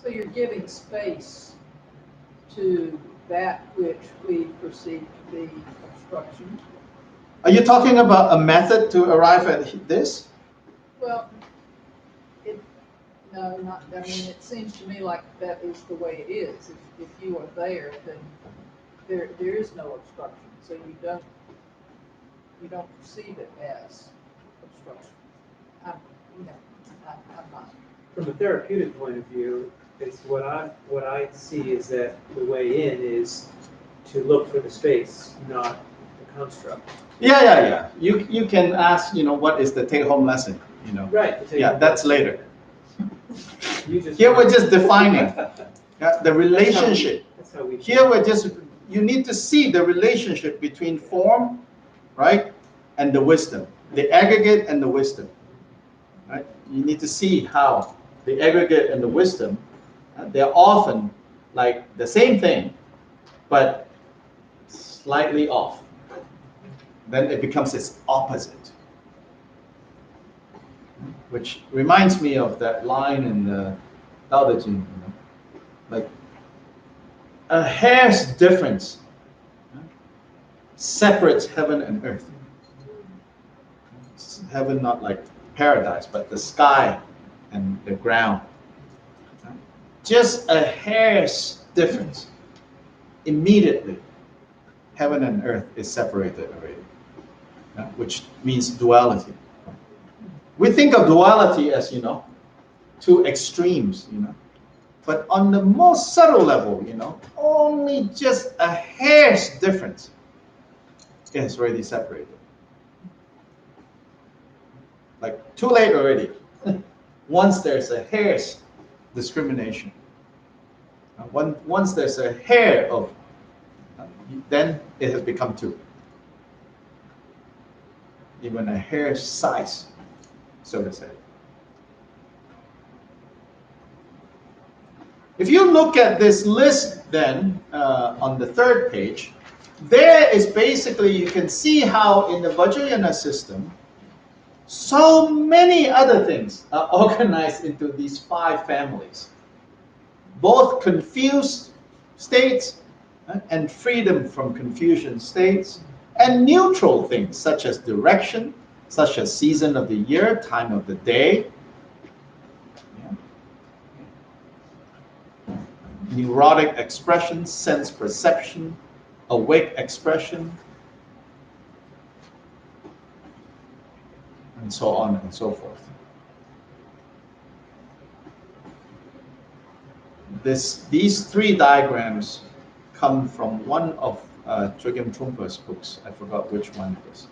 So you're giving space to that which we perceive to be obstruction. Are you talking about a method to arrive at this? Well, no, not. I mean, it seems to me like that is the way it is. If you are there, then there is no obstruction. So you don't perceive it as obstruction. I'm not. From a therapeutic point of view, it's what I see is that the way in is to look for the space, not the construct. Yeah. You can ask, you know, what is the take-home lesson? You know. Right. Yeah, that's later. Here Here we're just defining the relationship. That's how we. Here you need to see the relationship between form, right, and the wisdom, the aggregate and the wisdom, right? You need to see how the aggregate and the wisdom, they're often like the same thing, but slightly off. Then it becomes its opposite. Which reminds me of that line in the Tao Te Ching, you know, like a hair's difference separates heaven and earth. It's heaven not like paradise, but the sky and the ground. Just a hair's difference. Immediately, heaven and earth is separated already, which means duality. We think of duality as, you know, two extremes, you know. But on the most subtle level, you know, only just a hair's difference is already separated. Like, too late already. Once there's a hair's discrimination. Once there's a hair of, then it has become two. Even a hair's size, so to say. If you look at this list then, on the third page, there is basically, you can see how in the Vajrayana system, so many other things are organized into these 5 families. Both confused states and freedom from confusion states, and neutral things such as direction, such as season of the year, time of the day, neurotic expression, sense perception, awake expression, and so on and so forth. These 3 diagrams come from one of Chogyam Trungpa's books. I forgot which one it is.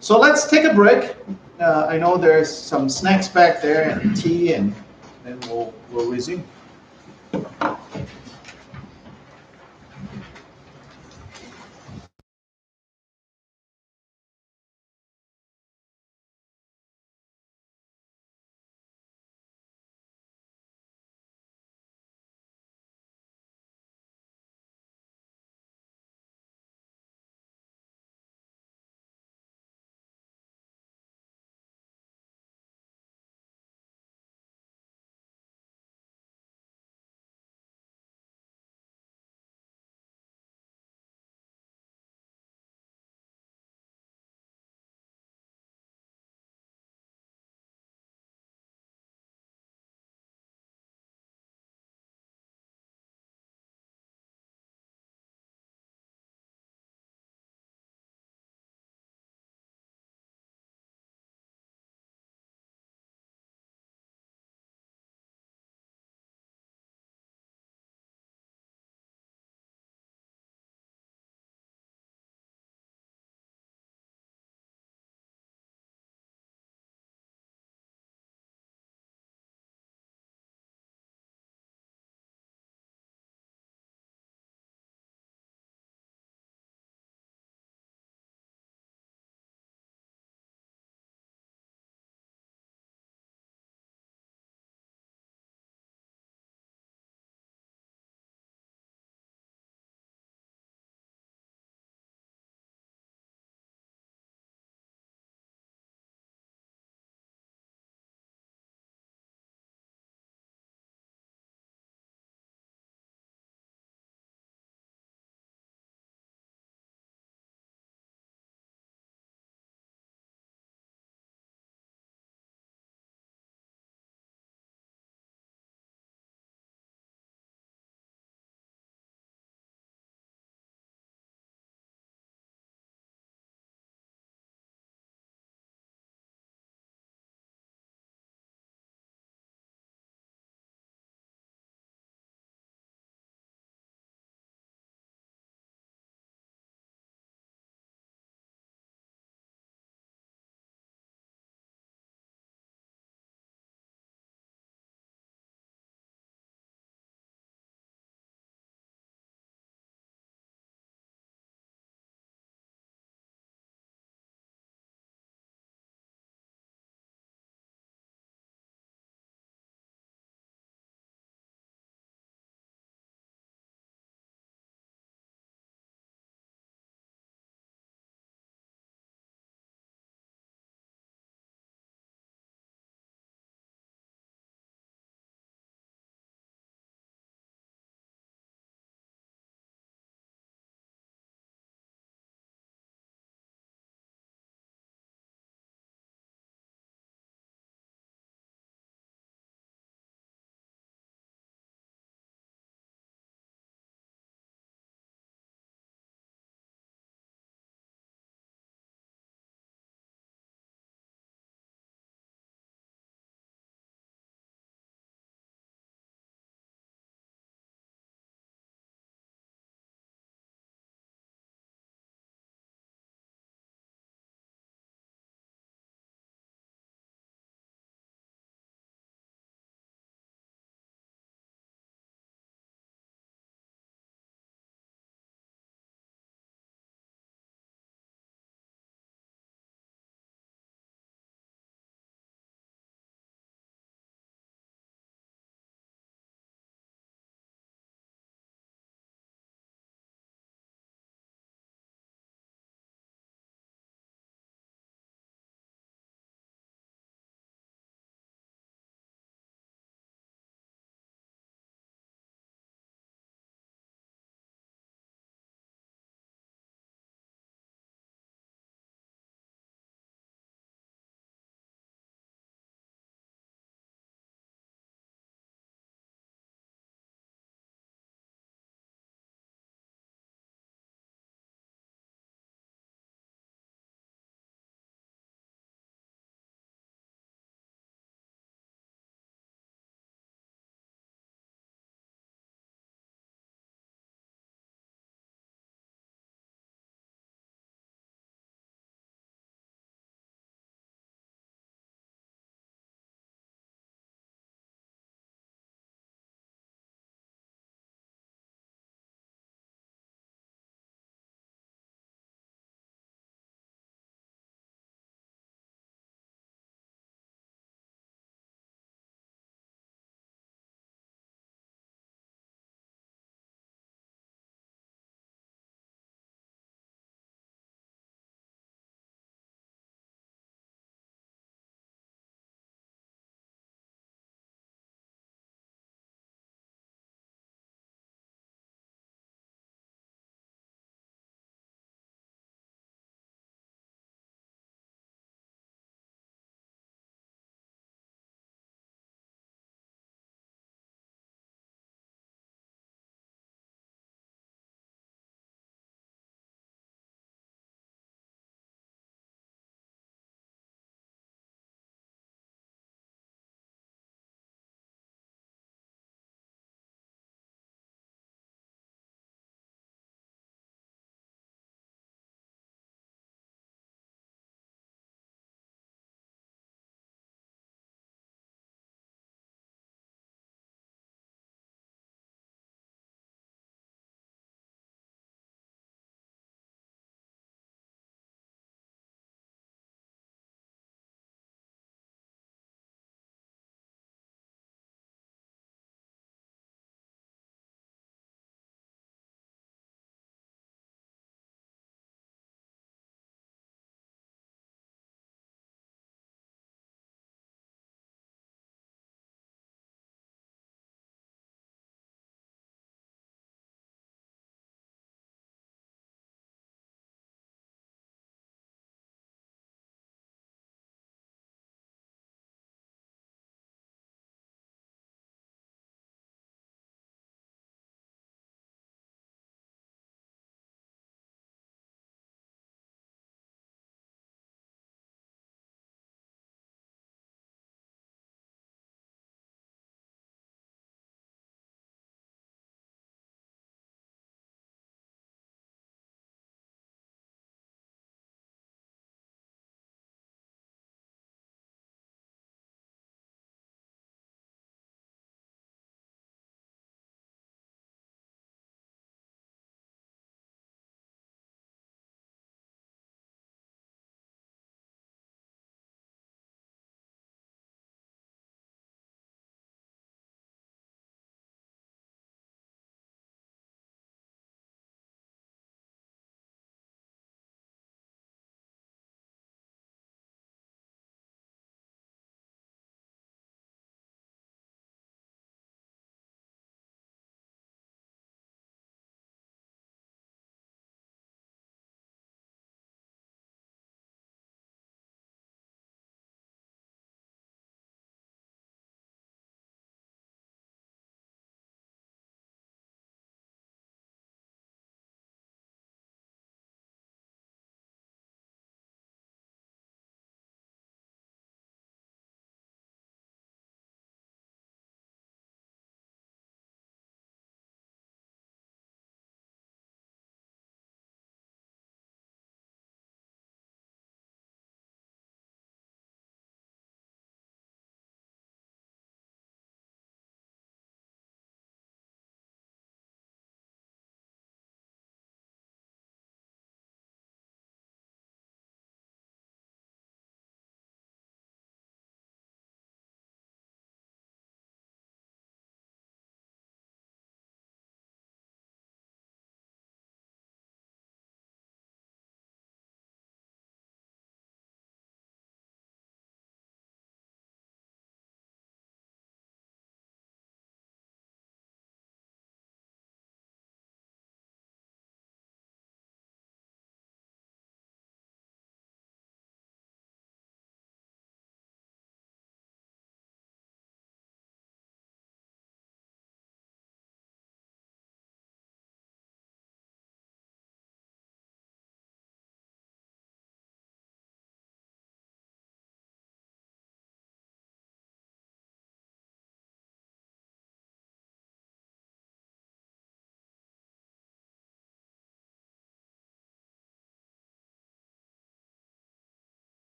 So let's take a break. I know there's some snacks back there and tea, and then we'll resume.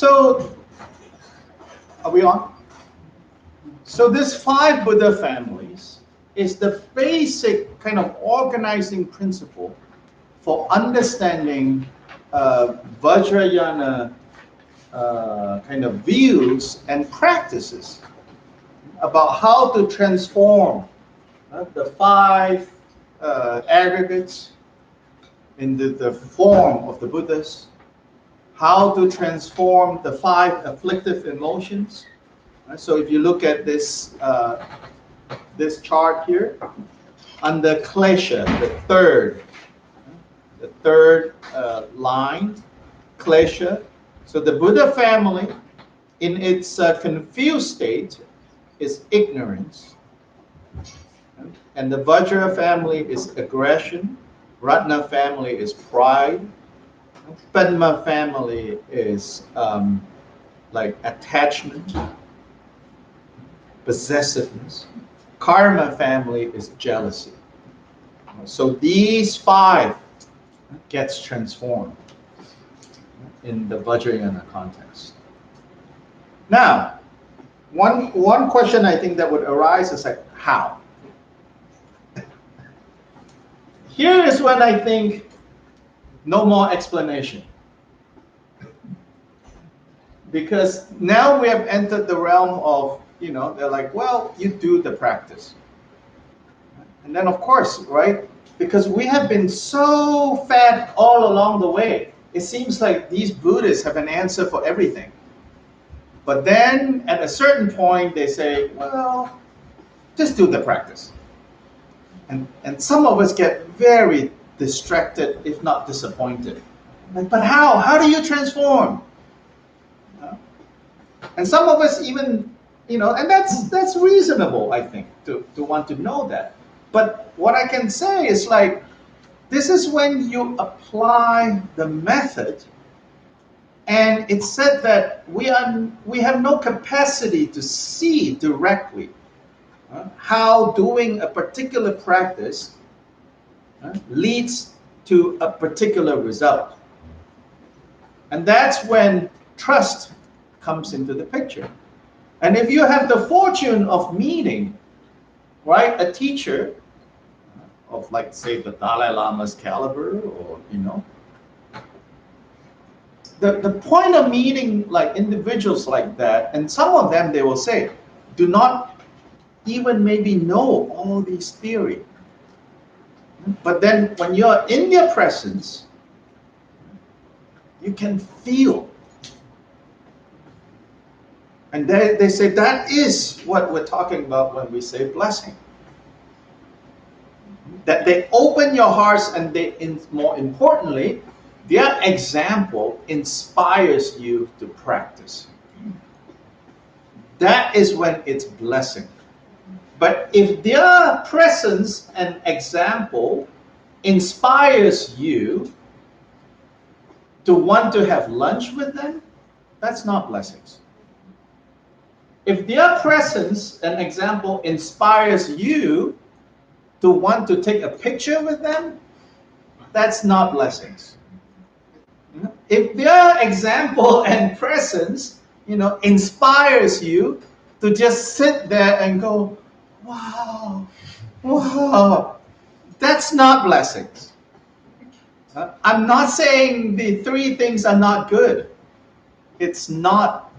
So, are we on? So this 5 Buddha families is the basic kind of organizing principle for understanding Vajrayana kind of views and practices about how to transform the 5 aggregates into the form of the Buddhas, how to transform the 5 afflictive emotions. So if you look at this this chart here, under klesha, the third line, klesha. So the Buddha family, in its confused state, is ignorance, and the Vajra family is aggression. Ratna family is pride. Padma family is like attachment, possessiveness. Karma family is jealousy. So these 5 gets transformed in the Vajrayana context. Now, one question I think that would arise is like, how? Here is when I think no more explanation. Because now we have entered the realm of, they're like, well, you do the practice. And then of course, right, because we have been so fed all along the way, it seems like these Buddhists have an answer for everything. But then at a certain point, they say, well, just do the practice. And some of us get very distracted, if not disappointed. Like, but how? How do you transform? And some of us even, and that's reasonable, I think, to want to know that. But what I can say is like, this is when you apply the method, and it's said that we have no capacity to see directly how doing a particular practice leads to a particular result. And that's when trust comes into the picture. And if you have the fortune of meeting, right, a teacher of, like, say, the Dalai Lama's caliber, or, the point of meeting like individuals like that, and some of them, they will say, do not even maybe know all these theory. But then when you're in their presence, you can feel. And they say that is what we're talking about when we say blessing. That they open your hearts, and more importantly, their example inspires you to practice. That is when it's blessing. But if their presence and example inspires you to want to have lunch with them, that's not blessings. If their presence and example inspires you to want to take a picture with them, that's not blessings. If their example and presence, inspires you to just sit there and go, wow, wow, that's not blessings. I'm not saying the 3 things are not good. It's not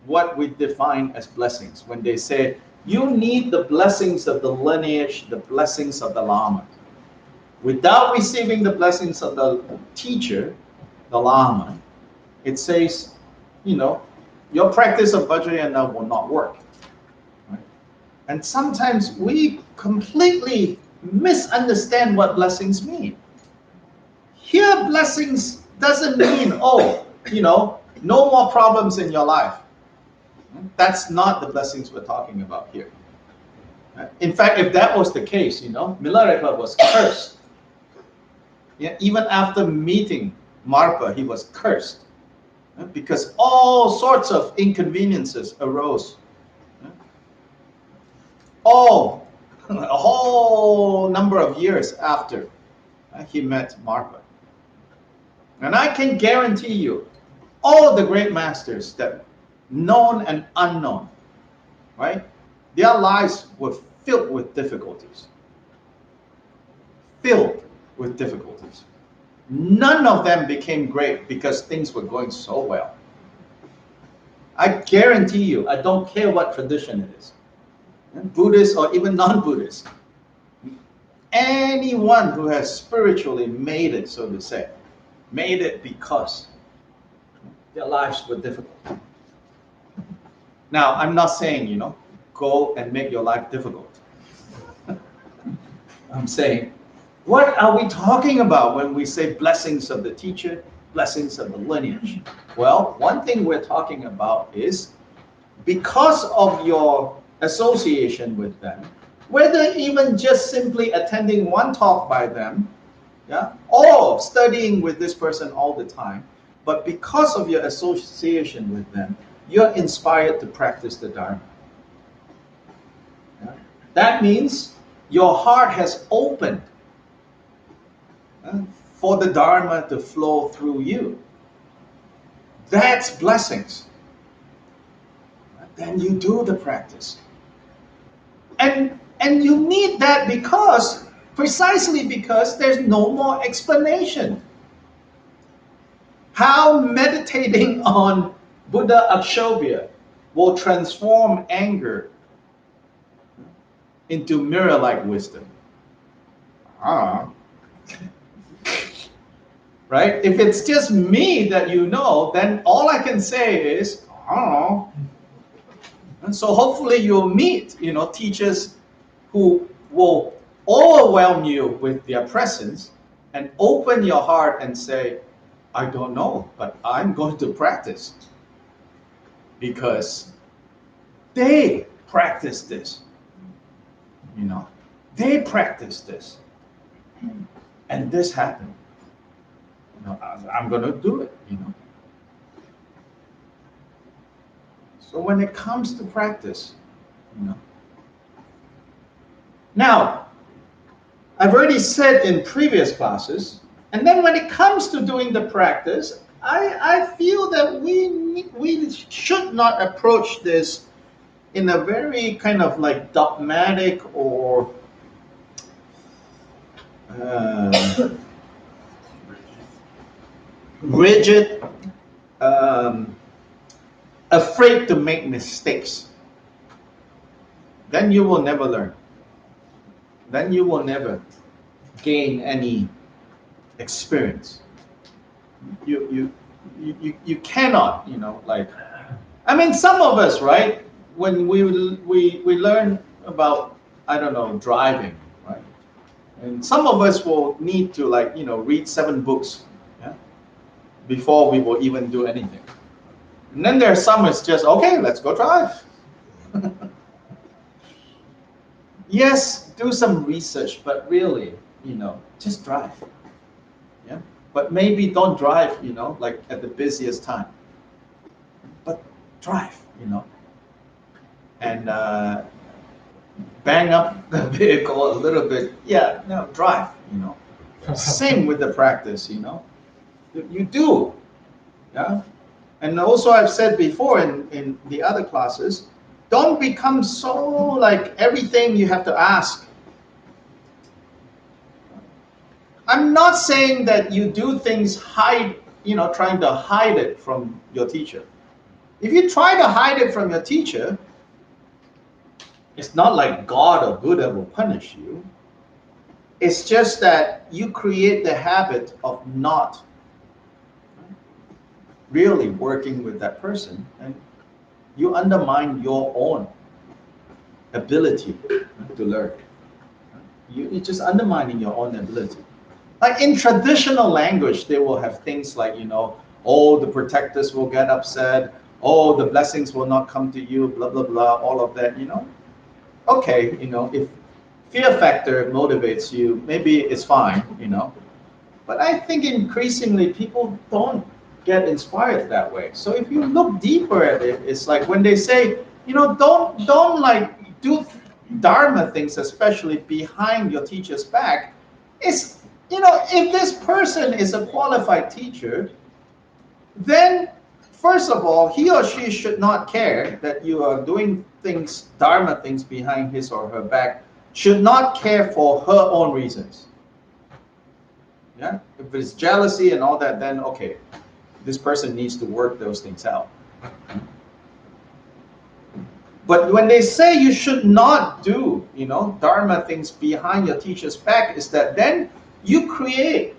what we define as blessings. When they say, you need the blessings of the lineage, the blessings of the Lama. Without receiving the blessings of the teacher, the Lama, it says, your practice of Vajrayana will not work. Right? And sometimes we completely misunderstand what blessings mean. Here, blessings doesn't mean, oh, no more problems in your life. That's not the blessings we're talking about here. In fact, if that was the case, Milarepa was cursed. Yeah, even after meeting Marpa, he was cursed because all sorts of inconveniences arose. All a whole number of years after he met Marpa. And I can guarantee you, all the great masters that known and unknown, right? Their lives were filled with difficulties. Filled with difficulties. None of them became great because things were going so well. I guarantee you, I don't care what tradition it is, Buddhist or even non-Buddhist, anyone who has spiritually made it, so to say, made it because their lives were difficult. Now, I'm not saying, go and make your life difficult. I'm saying, what are we talking about when we say blessings of the teacher, blessings of the lineage? Well, one thing we're talking about is because of your association with them, whether even just simply attending one talk by them, yeah, or studying with this person all the time, but because of your association with them, you're inspired to practice the Dharma. Yeah? That means your heart has opened for the Dharma to flow through you. That's blessings. Then you do the practice. And you need that precisely because there's no more explanation. How meditating on Buddha Akshobhya will transform anger into mirror-like wisdom. Right? If it's just me that then all I can say is, I don't know. And so hopefully you'll meet, teachers who will overwhelm you with their presence and open your heart and say, I don't know, but I'm going to practice. Because they practice this. They practice this. And this happened. I'm going to do it, So when it comes to practice, Now, I've already said in previous classes, and then when it comes to doing the practice, I feel that we should not approach this in a very kind of like dogmatic or rigid, afraid to make mistakes. Then you will never learn. Then you will never gain any experience. You cannot, some of us, right? When we learn about, I don't know, driving, right? And some of us will need to read 7 books, yeah, before we will even do anything. And then there are some it's just, okay, let's go drive. Yes, do some research, but really, just drive. Yeah. But maybe don't drive, at the busiest time. But drive, and bang up the vehicle a little bit. Yeah, no, drive, Same with the practice, You do. Yeah. And also I've said before in the other classes, don't become so everything you have to ask. I'm not saying that you do things trying to hide it from your teacher. If you try to hide it from your teacher, it's not like God or Buddha will punish you. It's just that you create the habit of not really working with that person, and you undermine your own ability to learn. You're just undermining your own ability. Like in traditional language, they will have things like, oh, the protectors will get upset, oh, the blessings will not come to you, blah, blah, blah, all of that, Okay, if fear factor motivates you, maybe it's fine, But I think increasingly people don't get inspired that way. So if you look deeper at it, it's like when they say, don't like do Dharma things, especially behind your teacher's back. It's, if this person is a qualified teacher, then first of all, he or she should not care that you are doing things, Dharma things behind his or her back, should not care for her own reasons. Yeah, if it's jealousy and all that, then okay, this person needs to work those things out. But when they say you should not do, Dharma things behind your teacher's back, is that then you create,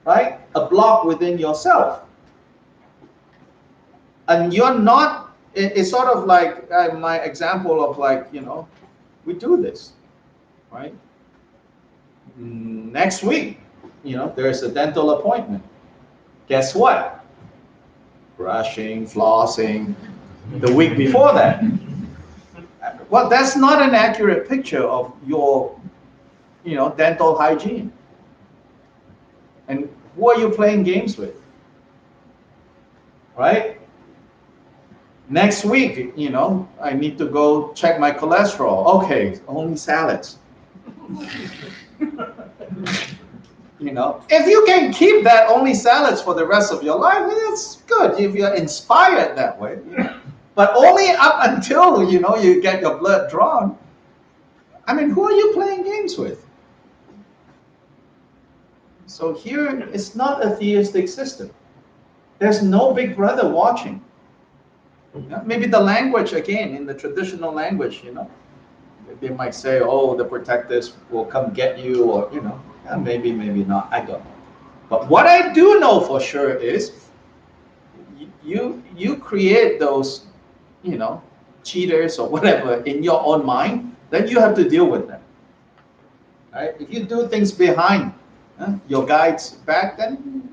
right, a block within yourself. And you're not, it's sort of like my example of like, we do this, right? Next week, there's a dental appointment. Guess what? Brushing, flossing. The week before that. Well, that's not an accurate picture of your, dental hygiene. And who are you playing games with? Right? Next week, I need to go check my cholesterol. Okay, only salads. If you can keep that only salads for the rest of your life, it's good if you're inspired that way. But only up until, you get your blood drawn. I mean, who are you playing games with? So here, it's not a theistic system. There's no big brother watching. Maybe the language, again, in the traditional language, they might say, oh, the protectors will come get you, or, maybe, maybe not, I don't know. But what I do know for sure is you create those, cheaters or whatever in your own mind, then you have to deal with them. Right? If you do things behind your guide's back, then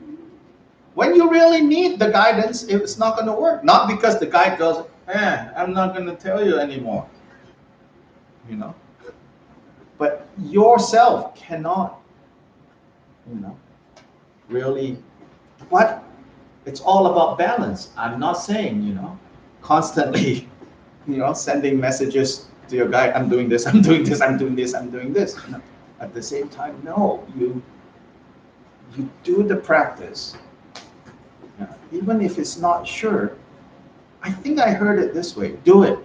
when you really need the guidance, it's not going to work. Not because the guide goes, I'm not going to tell you anymore. But yourself cannot, really, what? It's all about balance. I'm not saying, constantly, sending messages to your guide, I'm doing this, I'm doing this, I'm doing this, I'm doing this. At the same time, no, you do the practice. Even if it's not sure, I think I heard it this way, do it,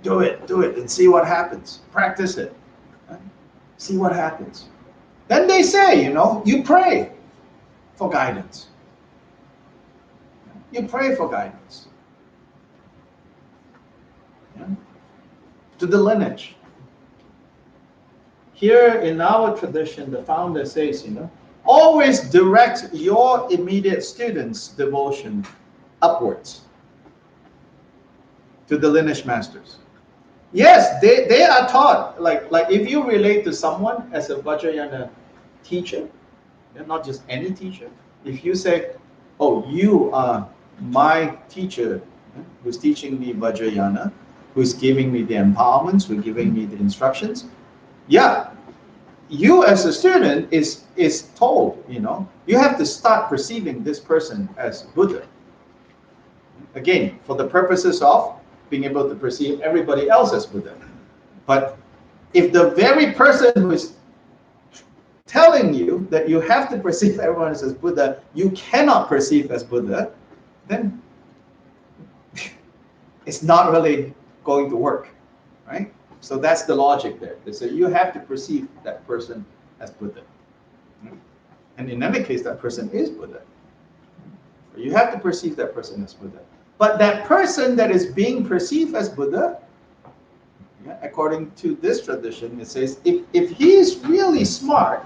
and see what happens. Practice it, see what happens. Then they say, you pray for guidance. You pray for guidance. To the lineage. Here in our tradition, the founder says, always direct your immediate students' devotion upwards to the lineage masters. Yes, they are taught, like if you relate to someone as a Vajrayana teacher, not just any teacher, if you say, oh, you are my teacher who's teaching me Vajrayana, who's giving me the empowerments, who's giving me the instructions, yeah, you as a student is told, you have to start perceiving this person as Buddha. Again, for the purposes of being able to perceive everybody else as Buddha. But if the very person who is telling you that you have to perceive everyone as Buddha, you cannot perceive as Buddha, then it's not really going to work, right? So that's the logic there. They say you have to perceive that person as Buddha. And in any case, that person is Buddha. You have to perceive that person as Buddha. But that person that is being perceived as Buddha, according to this tradition, it says, if he is really smart,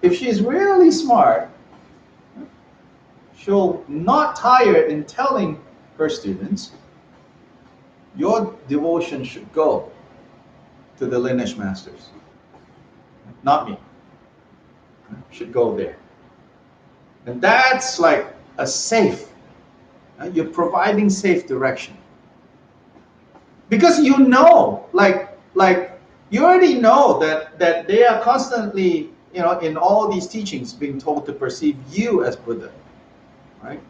if she's really smart, she'll not tire in telling her students, your devotion should go to the lineage masters, not me. should go there. And that's like a safe, you're providing safe direction. Because you know, like you already know that they are constantly, you know, in all these teachings being told to perceive you as Buddha, right?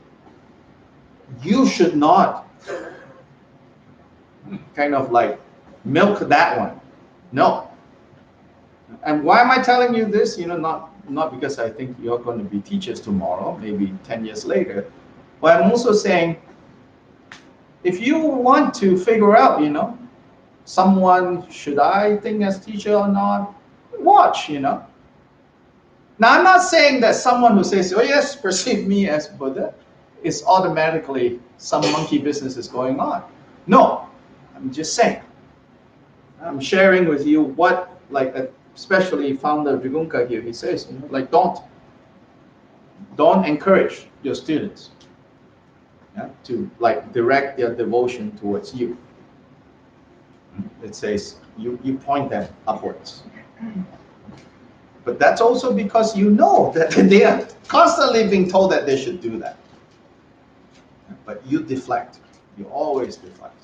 You should not kind of like milk that one. No. And why am I telling you this? You know, not because I think you're going to be teachers tomorrow, maybe 10 years later. But I'm also saying, if you want to figure out, you know, someone, should I think as teacher or not, watch, you know. Now, I'm not saying that someone who says, oh yes, perceive me as Buddha, is automatically some monkey business is going on. No, I'm just saying. I'm sharing with you what, like, especially founder Vigunka here, he says, you know, like, don't encourage your students, yeah, to like direct their devotion towards you. It says you point them upwards. But that's also because you know that they are constantly being told that they should do that. But you deflect. You always deflect.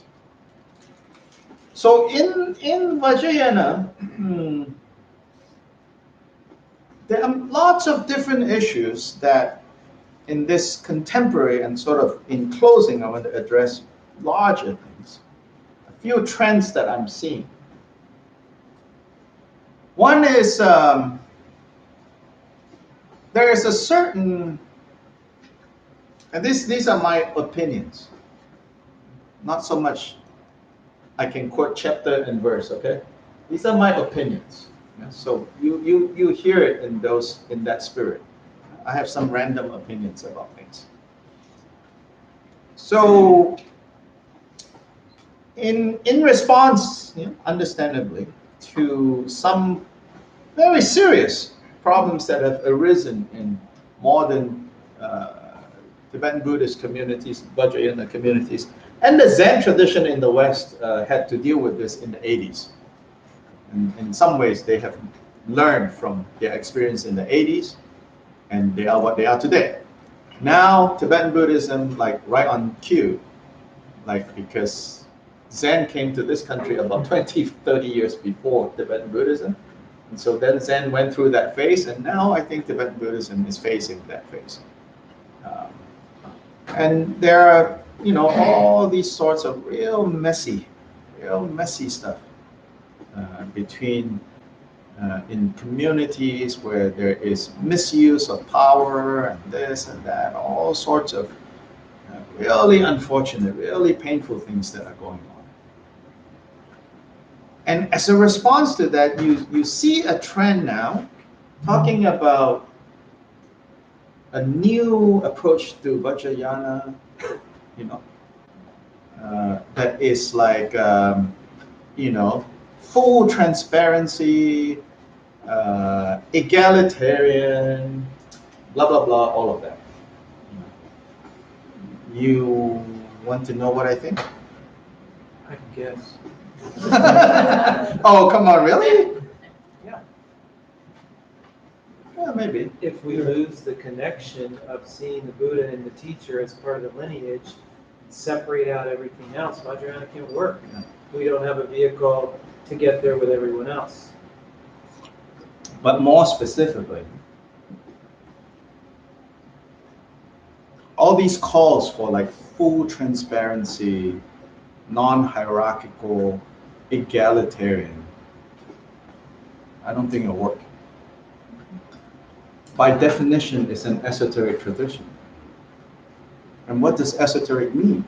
So in Vajrayana, there are lots of different issues that in this contemporary and sort of in closing, I want to address larger things. A few trends that I'm seeing. One is there is a certain, and these are my opinions, not so much I can quote chapter and verse, okay? These are my opinions. Yeah? So you hear it in that spirit. I have some random opinions about things. So in response, you know, understandably, to some very serious problems that have arisen in modern Tibetan Buddhist communities, Vajrayana communities, and the Zen tradition in the West had to deal with this in the 80s. And in some ways, they have learned from their experience in the 80s, and they are what they are today. Now, Tibetan Buddhism, like right on cue, like because Zen came to this country about 20, 30 years before Tibetan Buddhism. And so then Zen went through that phase, and now I think Tibetan Buddhism is facing that phase. And there are, you know, all these sorts of real messy stuff between in communities where there is misuse of power and this and that, all sorts of really unfortunate, really painful things that are going on. And as a response to that, you see a trend now talking about a new approach to Vajrayana, you know, that is like, you know, full transparency, egalitarian, blah, blah, blah, all of that. You want to know what I think? I can guess. Oh, come on, really? Yeah, maybe. If we lose the connection of seeing the Buddha and the teacher as part of the lineage, separate out everything else, Vajrayana can't work. We don't have a vehicle to get there with everyone else. But more specifically, all these calls for like full transparency, non-hierarchical, egalitarian, I don't think it'll work. By definition, it's an esoteric tradition. And what does esoteric mean?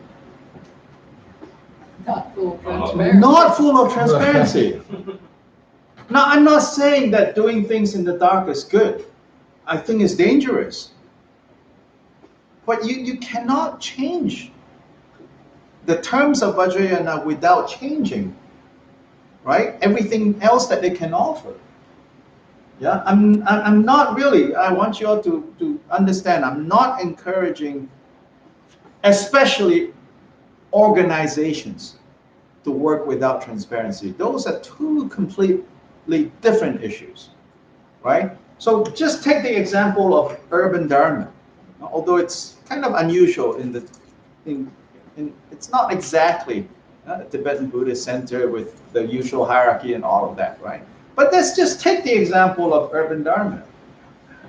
Not full transparency. Not full of transparency. Now, I'm not saying that doing things in the dark is good. I think it's dangerous. But you cannot change the terms of Vajrayana without changing, right? Everything else that they can offer. Yeah, I'm not really, I want you all to understand, I'm not encouraging, especially organizations, to work without transparency. Those are two completely different issues, right? So just take the example of urban Dharma, although it's kind of unusual in it's not exactly a Tibetan Buddhist center with the usual hierarchy and all of that, right? But let's just take the example of urban Dharma.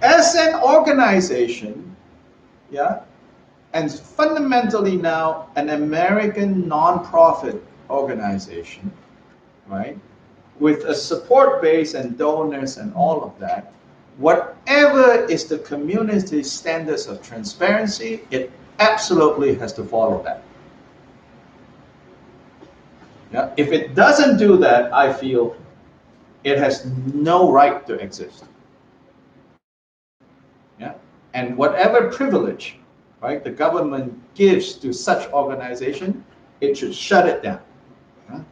As an organization, yeah, and fundamentally now an American nonprofit organization, right, with a support base and donors and all of that, whatever is the community standards of transparency, it absolutely has to follow that. Yeah? If it doesn't do that, I feel it has no right to exist. Yeah? And whatever privilege, right, the government gives to such organization, it should shut it down,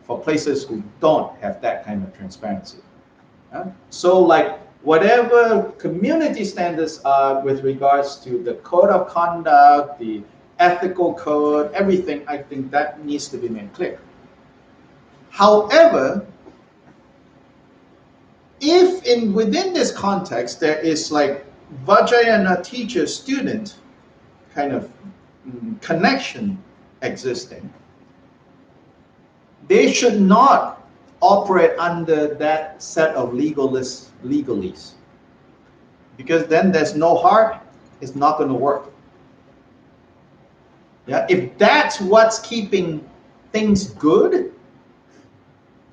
for places who don't have that kind of transparency. So like whatever community standards are with regards to the code of conduct, the ethical code, everything, I think that needs to be made clear. However, if within this context there is like Vajrayana teacher-student kind of connection existing, they should not operate under that set of legalese. Because then there's no heart, it's not going to work. Yeah, if that's what's keeping things good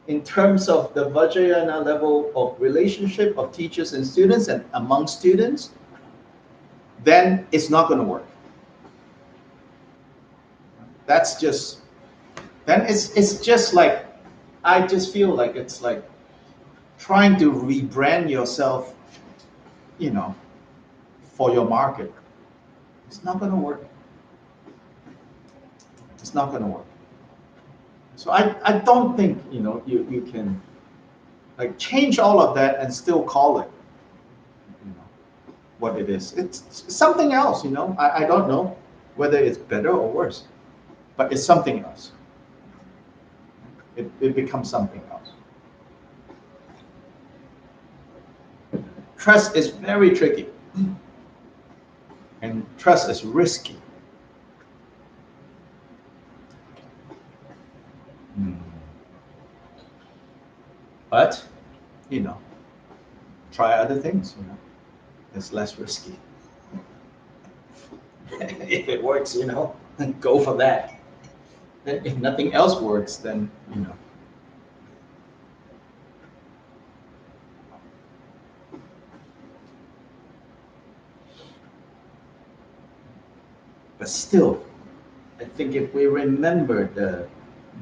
in terms of the Vajrayana level of relationship of teachers and students and among students, then it's not going to work. That's just, then it's just like, I just feel like it's like trying to rebrand yourself, you know, for your market. It's not going to work. It's not going to work. So I don't think, you know, you can like change all of that and still call it, you know, what it is. It's something else, you know. I don't know whether it's better or worse, but it's something else. It becomes something else. Trust is very tricky, and trust is risky. But, you know, try other things, you know. It's less risky. If it works, you know, go for that. Then if nothing else works, then, you know. But still, I think if we remember the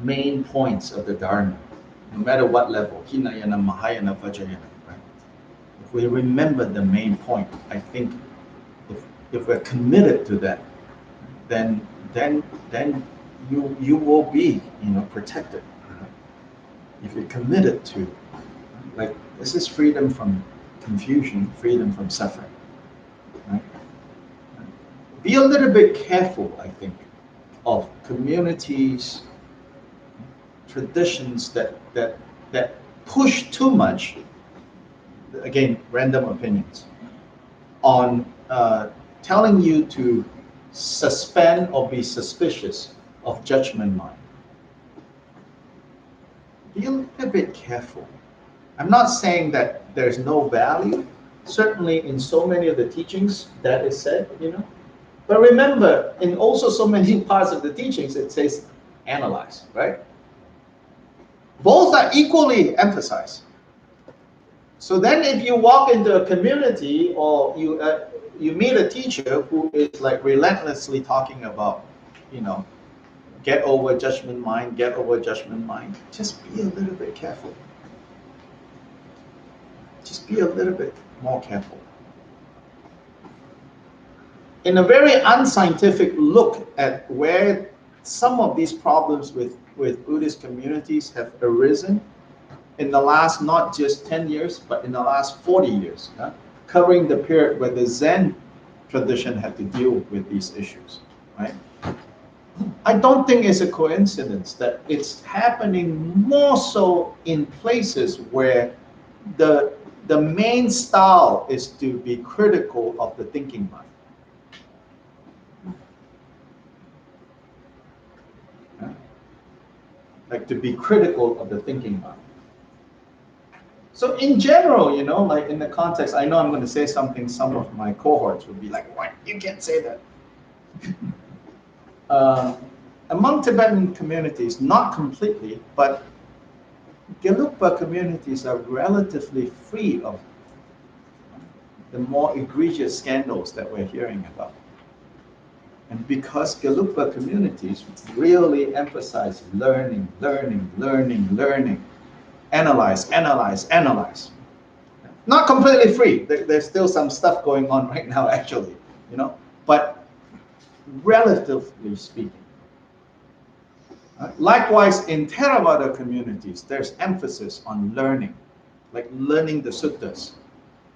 main points of the Dharma, no matter what level, Hinayana, Mahayana, Vajrayana, right? If we remember the main point, I think if we're committed to that, then you will be, you know, protected. If you're committed to, like, this is freedom from confusion, freedom from suffering, right? Be a little bit careful, I think, of communities, traditions that push too much, again, random opinions, on telling you to suspend or be suspicious of judgment mind. Be a little bit careful. I'm not saying that there's no value. Certainly in so many of the teachings that is said, you know. But remember, in also so many parts of the teachings, it says analyze, right? Both are equally emphasized. So then if you walk into a community or you meet a teacher who is like relentlessly talking about, you know, get over judgment mind, get over judgment mind, just be a little bit careful. Just be a little bit more careful. In a very unscientific look at where some of these problems with Buddhist communities have arisen in the last not just 10 years, but in the last 40 years, covering the period where the Zen tradition had to deal with these issues, right? I don't think it's a coincidence that it's happening more so in places where the the main style is to be critical of the thinking mind. Yeah? Like to be critical of the thinking mind. So in general, you know, like in the context, I know I'm going to say something some of my cohorts would be like, what? You can't say that. Among Tibetan communities, not completely, but Gelugpa communities are relatively free of the more egregious scandals that we're hearing about. And because Gelugpa communities really emphasize learning, learning, learning, learning, analyze, analyze, analyze. Not completely free. There's still some stuff going on right now, actually, you know, but relatively speaking. Likewise, in Theravada communities, there's emphasis on learning, like learning the suttas,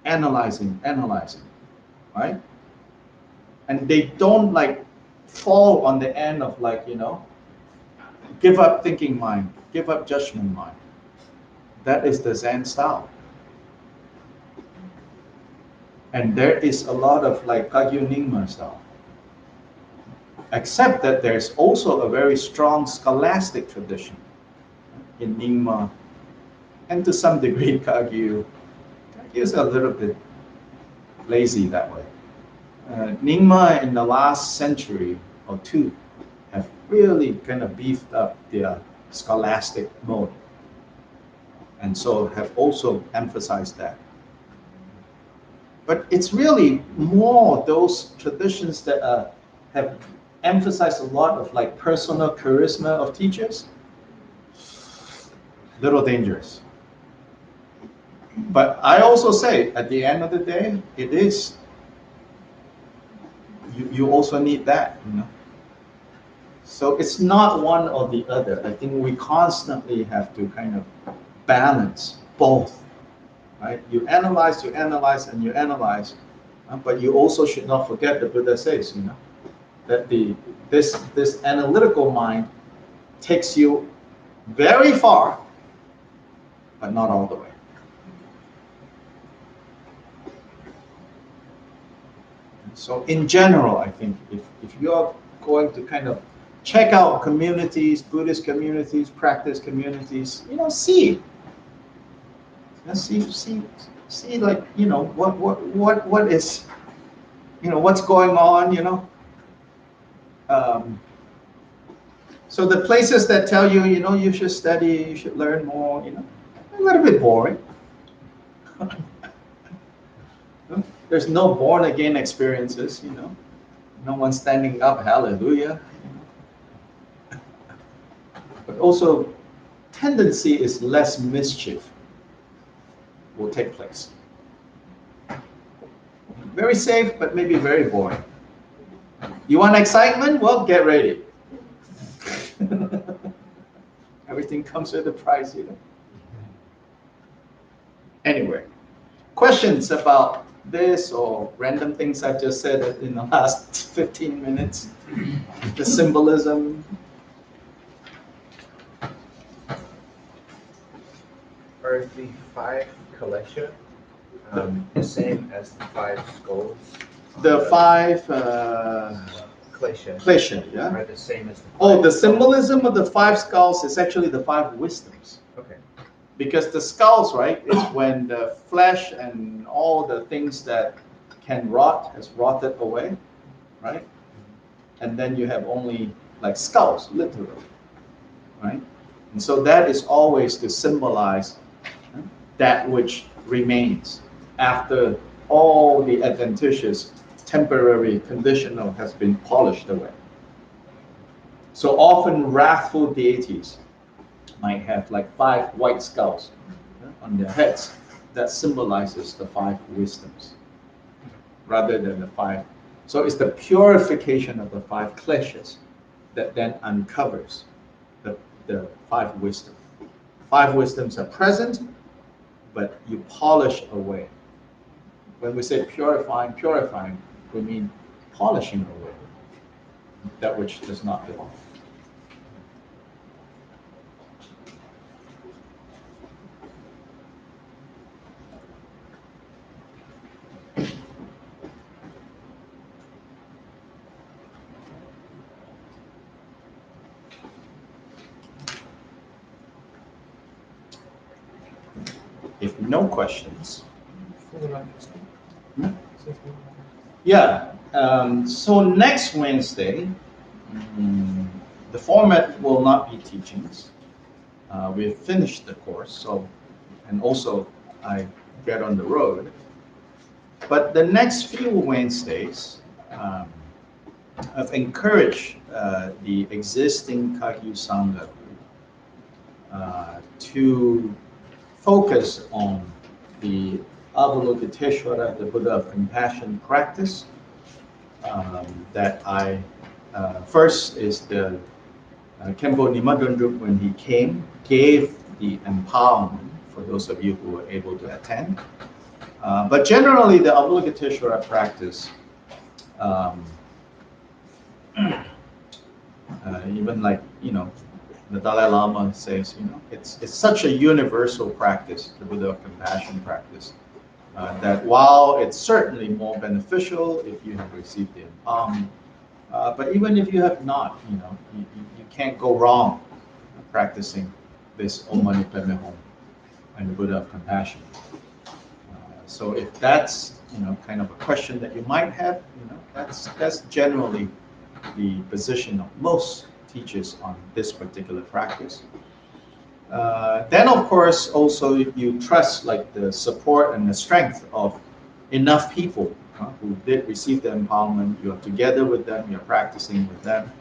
analyzing, right? And they don't like fall on the end of like, you know, give up thinking mind, give up judgment mind. That is the Zen style. And there is a lot of like Kagyu Nyingma style. Except that there's also a very strong scholastic tradition in Nyingma, and to some degree Kagyu. Kagyu is a little bit lazy that way. Nyingma in the last century or two have really kind of beefed up their scholastic mode, and so have also emphasized that. But it's really more those traditions that have emphasized a lot of like personal charisma of teachers. Little dangerous. But I also say, at the end of the day, it is. You also need that, you know. So it's not one or the other. I think we constantly have to kind of balance both. Right? You analyze, and you analyze, but you also should not forget the Buddha says, you know, that this analytical mind takes you very far, but not all the way. So in general, I think if you're going to kind of check out communities, Buddhist communities, practice communities, you know, see like, you know, what is, you know, what's going on, you know. So the places that tell you, you know, you should study, you should learn more, you know, a little bit boring. There's no born again experiences, you know. No one standing up, hallelujah. But also, tendency is less mischief will take place. Very safe, but maybe very boring. You want excitement? Well, get ready. Everything comes with a price, you know. Anyway, questions about this or random things I've just said in the last 15 minutes? The symbolism. Are the 5 klesha the same as the 5 skulls? The 5 klesha, yeah. are the same as the 5 Oh, the skulls? symbolism of the 5 skulls is actually the 5 wisdoms. Okay. Because the skulls, right, is when the flesh and all the things that can rot has rotted away, right? And then you have only like skulls, literally, right? And so that is always to symbolize that which remains after all the adventitious, temporary, conditional has been polished away. So often wrathful deities might have like 5 white skulls on their heads. That symbolizes the 5 wisdoms rather than the 5. So it's the purification of the 5 kleshas that then uncovers the 5 wisdoms. 5 wisdoms are present, but you polish away. When we say purifying, we mean polishing away that which does not belong. no questions. Hmm? Yeah. So next Wednesday, the format will not be teachings. We've finished the course, so, and also I get on the road. But the next few Wednesdays, I've encouraged the existing Kagyu Sangha to focus on the Avalokiteshvara, the Buddha of compassion practice. That I first is the Khenpo Nimadundrup, when he came, gave the empowerment for those of you who were able to attend. But generally, the Avalokiteshvara practice, even like, the Dalai Lama says, it's such a universal practice, the Buddha of compassion practice, that while it's certainly more beneficial if you have received the empowerment, but even if you have not, you can't go wrong practicing this Om Mani Padme Hum and the Buddha of compassion. So if that's kind of a question that you might have, that's generally the position of most teachers on this particular practice. Then of course also you trust like the support and the strength of enough people who did receive the empowerment. You're together with them, you're practicing with them.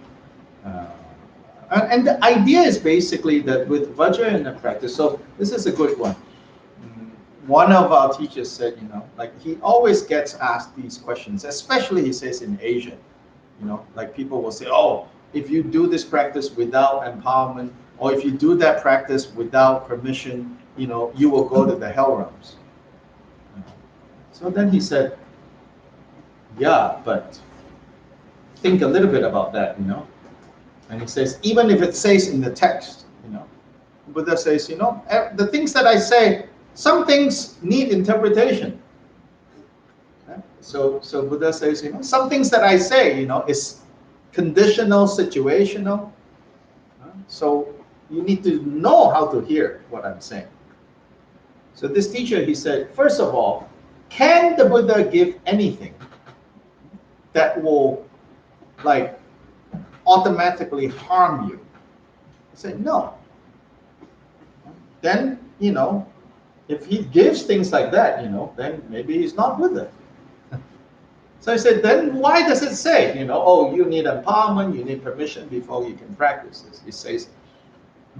And the idea is basically that with Vajrayana practice, so this is a good one. One of our teachers said, like he always gets asked these questions, especially he says in Asia, like people will say, oh, if you do this practice without empowerment, or if you do that practice without permission, you will go to the hell realms. So then he said, yeah, but think a little bit about that, And he says, even if it says in the text, Buddha says, the things that I say, some things need interpretation. So Buddha says, some things that I say, is conditional, situational. So you need to know how to hear what I'm saying. So this teacher, he said, first of all, can the Buddha give anything that will like automatically harm you? I said, no. Then, if he gives things like that, then maybe he's not Buddha. So I said, then why does it say, oh, you need empowerment, you need permission before you can practice this? It says,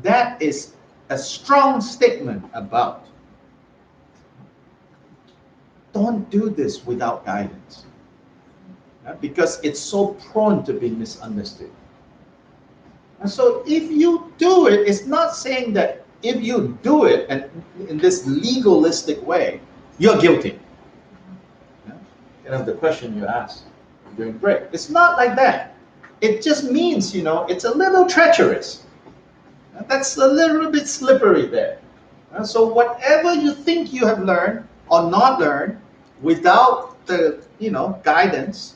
that is a strong statement about don't do this without guidance. Because it's so prone to be misunderstood. And so if you do it, it's not saying that if you do it and in this legalistic way, you're guilty. The question you asked, you're doing great. It's not like that. It just means, it's a little treacherous. That's a little bit slippery there. So whatever you think you have learned or not learned without the, guidance,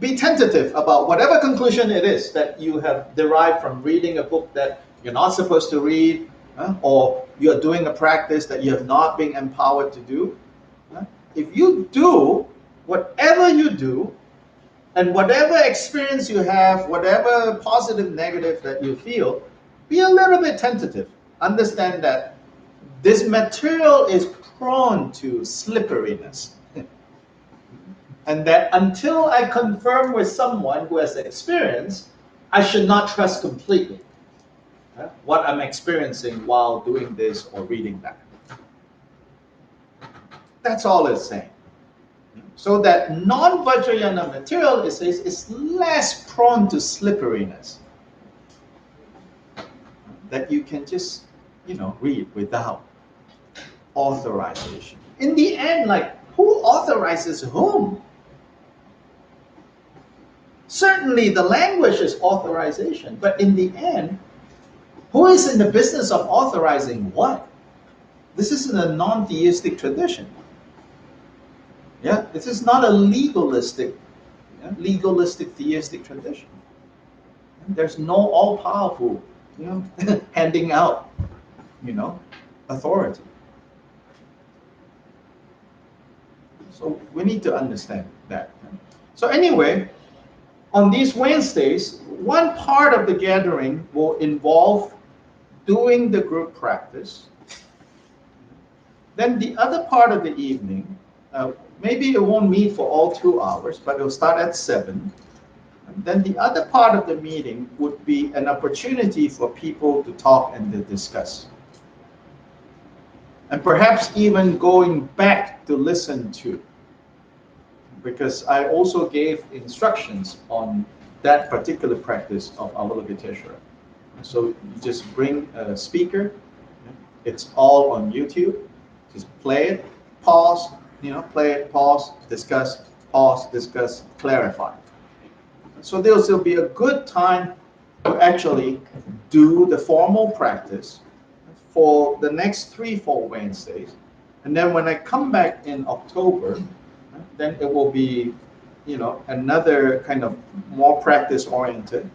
be tentative about whatever conclusion it is that you have derived from reading a book that you're not supposed to read, or you're doing a practice that you have not been empowered to do. If you do whatever you do, and whatever experience you have, whatever positive, negative that you feel, be a little bit tentative. Understand that this material is prone to slipperiness. And that until I confirm with someone who has experience, I should not trust completely what I'm experiencing while doing this or reading that. That's all it's saying. So that non-Vajrayana material, it says, is less prone to slipperiness. That you can just, read without authorization. In the end, like, who authorizes whom? Certainly the language is authorization, but in the end, who is in the business of authorizing what? This isn't a non-theistic tradition. Yeah, this is not a legalistic theistic tradition. There's no all-powerful, handing out, authority. So we need to understand that. So anyway, on these Wednesdays, one part of the gathering will involve doing the group practice. Then the other part of the evening, maybe it won't meet for all 2 hours, but it'll start at 7. And then the other part of the meeting would be an opportunity for people to talk and to discuss. And perhaps even going back to listen to, because I also gave instructions on that particular practice of Avalokiteshvara. So you just bring a speaker, it's all on YouTube, just play it, pause, play it, pause, discuss, clarify. So this will be a good time to actually do the formal practice for the next 3-4 Wednesdays. And then when I come back in October, then it will be, another kind of more practice oriented.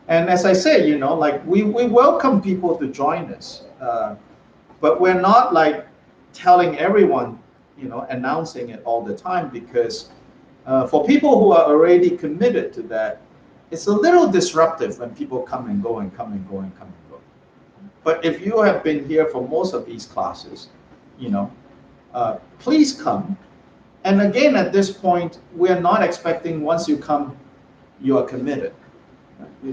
And as I say, like we welcome people to join us, but we're not like telling everyone, announcing it all the time, because for people who are already committed to that, it's a little disruptive when people come and go and come and go and come and go. But if you have been here for most of these classes, please come. And again, at this point, we're not expecting once you come, you are committed.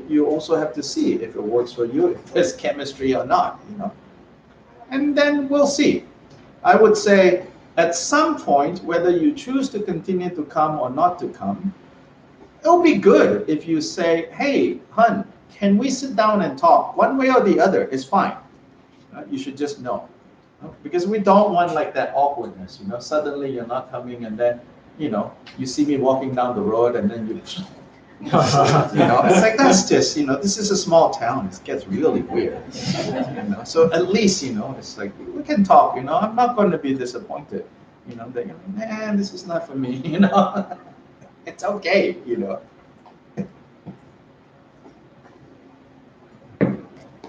You also have to see if it works for you, if there's chemistry or not, And then we'll see. I would say at some point, whether you choose to continue to come or not to come, it'll be good if you say, hey, Hun, can we sit down and talk? One way or the other is fine. You should just know. Because we don't want like that awkwardness, suddenly you're not coming and then, you see me walking down the road and then it's like, that's just, this is a small town, it gets really weird. So at least, it's like, we can talk, I'm not going to be disappointed, that, man, this is not for me, it's okay,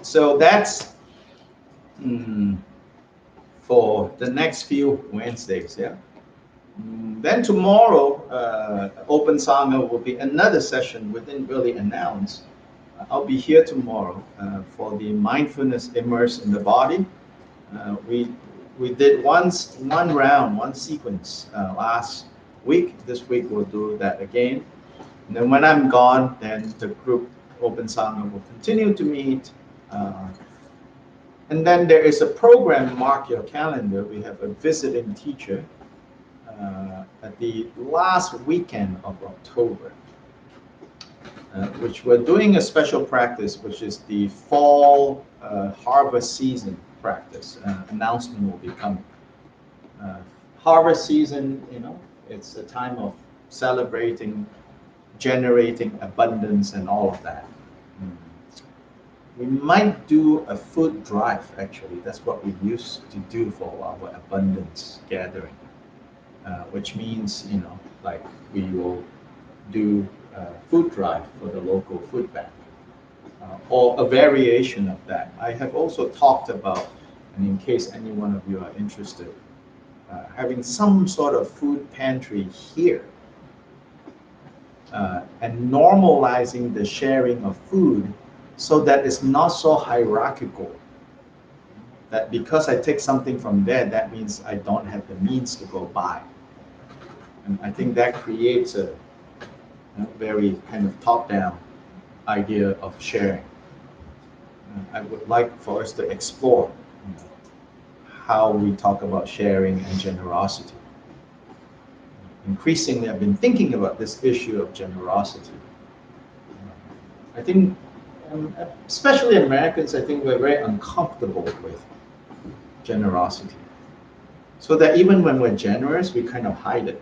So that's for the next few Wednesdays, yeah. Then tomorrow, Open Sangha will be another session we didn't really announce. I'll be here tomorrow for the mindfulness immersed in the body. We did one round, one sequence last week. This week we'll do that again. And then when I'm gone, then the group Open Sangha will continue to meet. And then there is a program, mark your calendar. We have a visiting teacher at the last weekend of October, which we're doing a special practice, which is the fall harvest season practice. Announcement will be coming. Harvest season, it's a time of celebrating, generating abundance and all of that. We might do a food drive, actually. That's what we used to do for our abundance gathering, which means, like we will do a food drive for the local food bank, or a variation of that. I have also talked about, and in case any one of you are interested, having some sort of food pantry here, and normalizing the sharing of food so that it's not so hierarchical. That because I take something from there, that means I don't have the means to go buy. And I think that creates a very kind of top-down idea of sharing. I would like for us to explore how we talk about sharing and generosity. Increasingly, I've been thinking about this issue of generosity. I think, especially Americans, I think we're very uncomfortable with generosity. So that even when we're generous, we kind of hide it.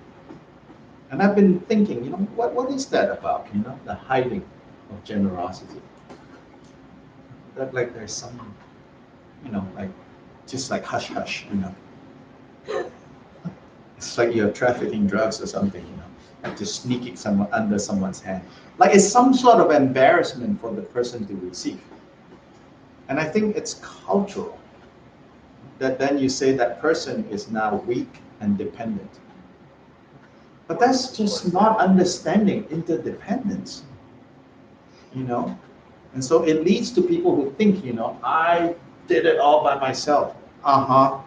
And I've been thinking, what is that about, the hiding of generosity? That like there's some, like, just like hush hush, It's like you're trafficking drugs or something, like just sneaking someone under someone's hand. Like it's some sort of embarrassment for the person to receive. And I think it's cultural. That then you say that person is now weak and dependent. But that's just not understanding interdependence, you know? And so it leads to people who think, you know, I did it all by myself. Uh-huh.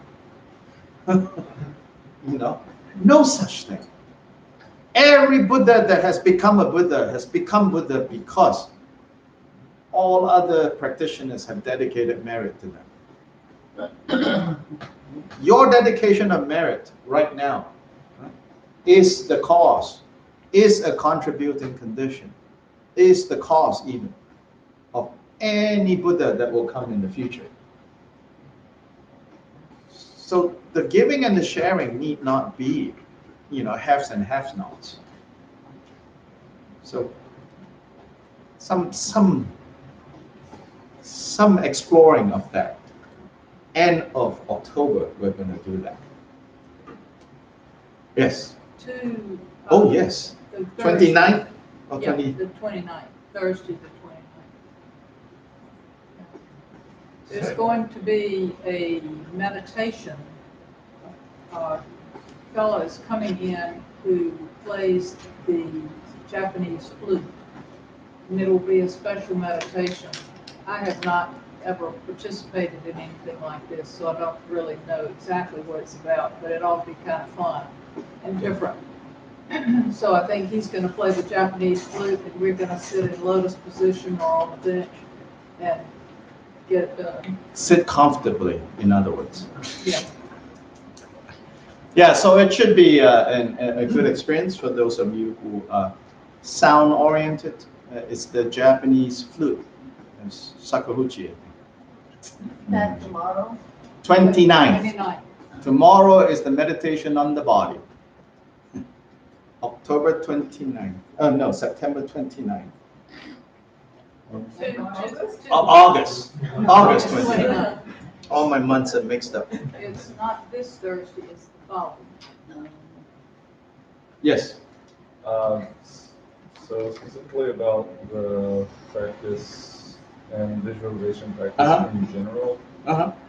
You know, no such thing. Every Buddha that has become a Buddha has become Buddha because all other practitioners have dedicated merit to them. Your dedication of merit right now is the cause, is a contributing condition, is the cause even of any Buddha that will come in the future. So the giving and the sharing need not be, you know, haves and have-nots. So some exploring of that. End of October, we're going to do that. Yes. Oh, yes. 29th or Yeah, 20? the 29th, Thursday the 29th. There's going to be a meditation. Fellow is coming in who plays the Japanese flute. And it'll be a special meditation. I have not ever participated in anything like this, so I don't really know exactly what it's about, but it ought to be kind of fun and different. So I think he's going to play the Japanese flute, and we're going to sit in lotus position or on the bench and get it done. Sit comfortably, in other words. Yeah. Yeah, so it should be a good experience for those of you who are sound oriented. It's the Japanese flute. It's Sakahuchi, I think. That tomorrow? 29th. 29th. Tomorrow is the meditation on the body. October 29th. Oh, no, September 29th. August. August 29th. All my months are mixed up. It's not this Thursday, it's the following. Yes. So specifically about the practice and visualization practice in general,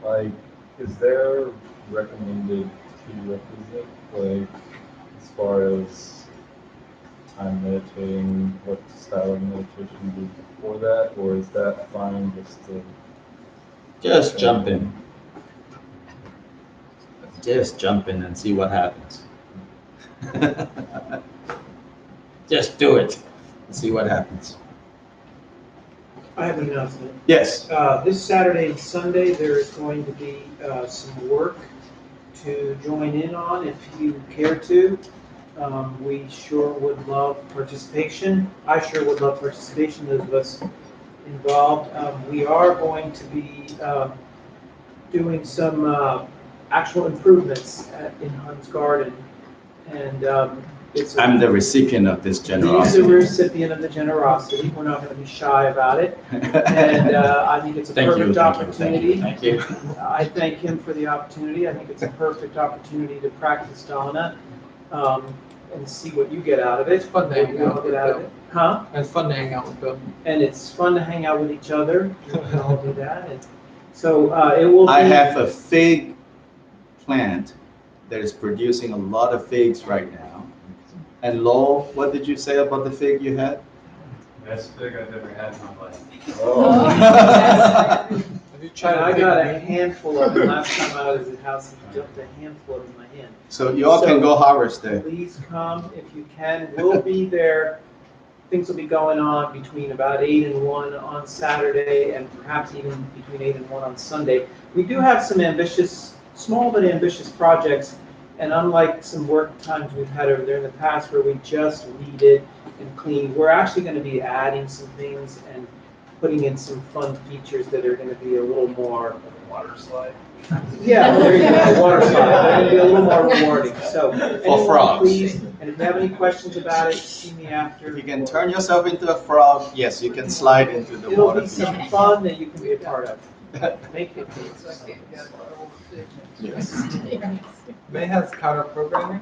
like, is there recommended prerequisite, like, as far as I'm meditating, what style of meditation do before that, or is that fine just to... Just jump in. Just jump in and see what happens. Just do it and see what happens. I have an announcement. Yes. This Saturday and Sunday, there is going to be some work to join in on if you care to. We sure would love participation. I sure would love participation, those of us involved. We are going to be doing some actual improvements in Hunt's Garden. And I'm the recipient of this generosity. He's the recipient of the generosity. We're not going to be shy about it. And I think it's a perfect opportunity. Thank you. I thank him for the opportunity. I think it's a perfect opportunity to practice dana and see what you get out of it. It's fun to hang out with Bill. Huh? It's fun to hang out with Bill. And it's fun to hang out with each other. We can all do that. And so it will be... I have a fig plant that is producing a lot of figs right now. And Lowell, what did you say about the fig you had? Best fig I've ever had in my life. Oh. Have you tried? I got a handful of them last time I was at the house. I dumped a handful of them in my hand. So you all can go harvest there. Please come if you can. We'll be there. Things will be going on between about 8 and 1 on Saturday, and perhaps even between 8 and 1 on Sunday. We do have some ambitious, small but ambitious projects. And unlike some work times we've had over there in the past where we just weeded and cleaned, we're actually going to be adding some things and putting in some fun features that are going to be a little more... Water slide. Yeah, there you go, water slide. They're going to be a little more rewarding. So, anyone, frogs. please, and if you have any questions about it, see me after. If you can turn yourself into a frog, yes, you can slide into the It'll water. be some fun that you can be a part of. Make it. Yes. May has counter programming,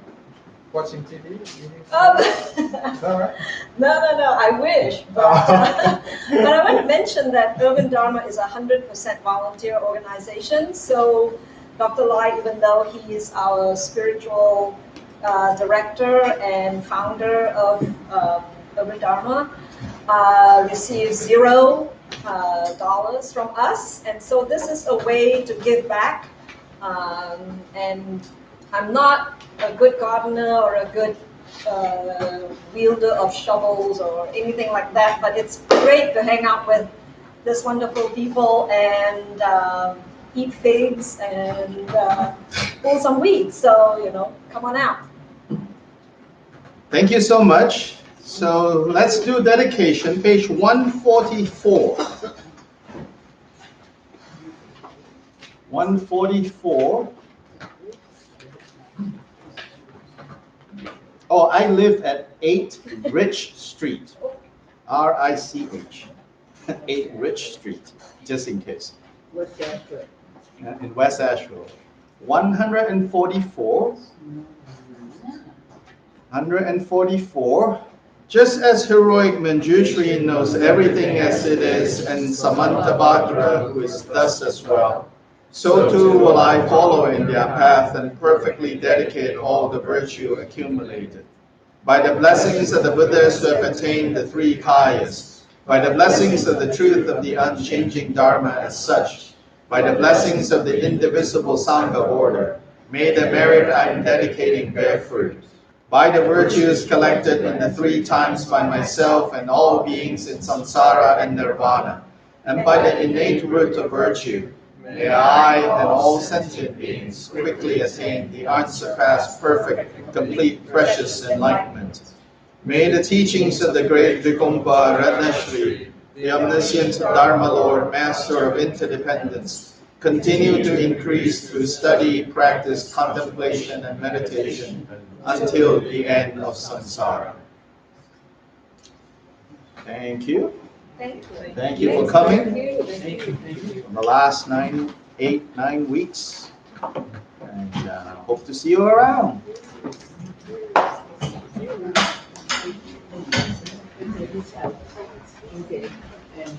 watching TV. Is that right? No, I wish. But I want to mention that Urban Dharma is a 100% volunteer organization. So Dr. Lai, even though he is our spiritual director and founder of Urban Dharma, receives $0 from us. And so this is a way to give back. And I'm not a good gardener or a good wielder of shovels or anything like that, but it's great to hang out with this wonderful people and eat figs and pull some weeds. So, come on out. Thank you so much. So let's do dedication, page 144. 144. Oh, I live at 8 Rich Street. R-I-C-H. 8 Rich Street, just in case. What's that for? In West Asheville. 144. 144. Just as heroic Manjushri knows everything as it is, and Samantabhadra, who is thus as well, so too will I follow in their path and perfectly dedicate all the virtue accumulated. By the blessings of the Buddhas who have attained the 3 kayas, by the blessings of the truth of the unchanging Dharma as such, by the blessings of the indivisible Sangha order, may the merit I am dedicating bear fruit. By the virtues collected in the 3 times by myself and all beings in samsara and nirvana, and by the innate root of virtue, may I and all sentient beings quickly attain the unsurpassed, perfect, complete, precious enlightenment. May the teachings of the great Vikumpa Ratnashri, the omniscient Dharma Lord, Master of interdependence, continue to increase through study, practice, contemplation, and meditation until the end of samsara. Thank you. Thank you. Thank you for coming. Thank you. In the last 9 weeks. And hope to see you around. Okay. And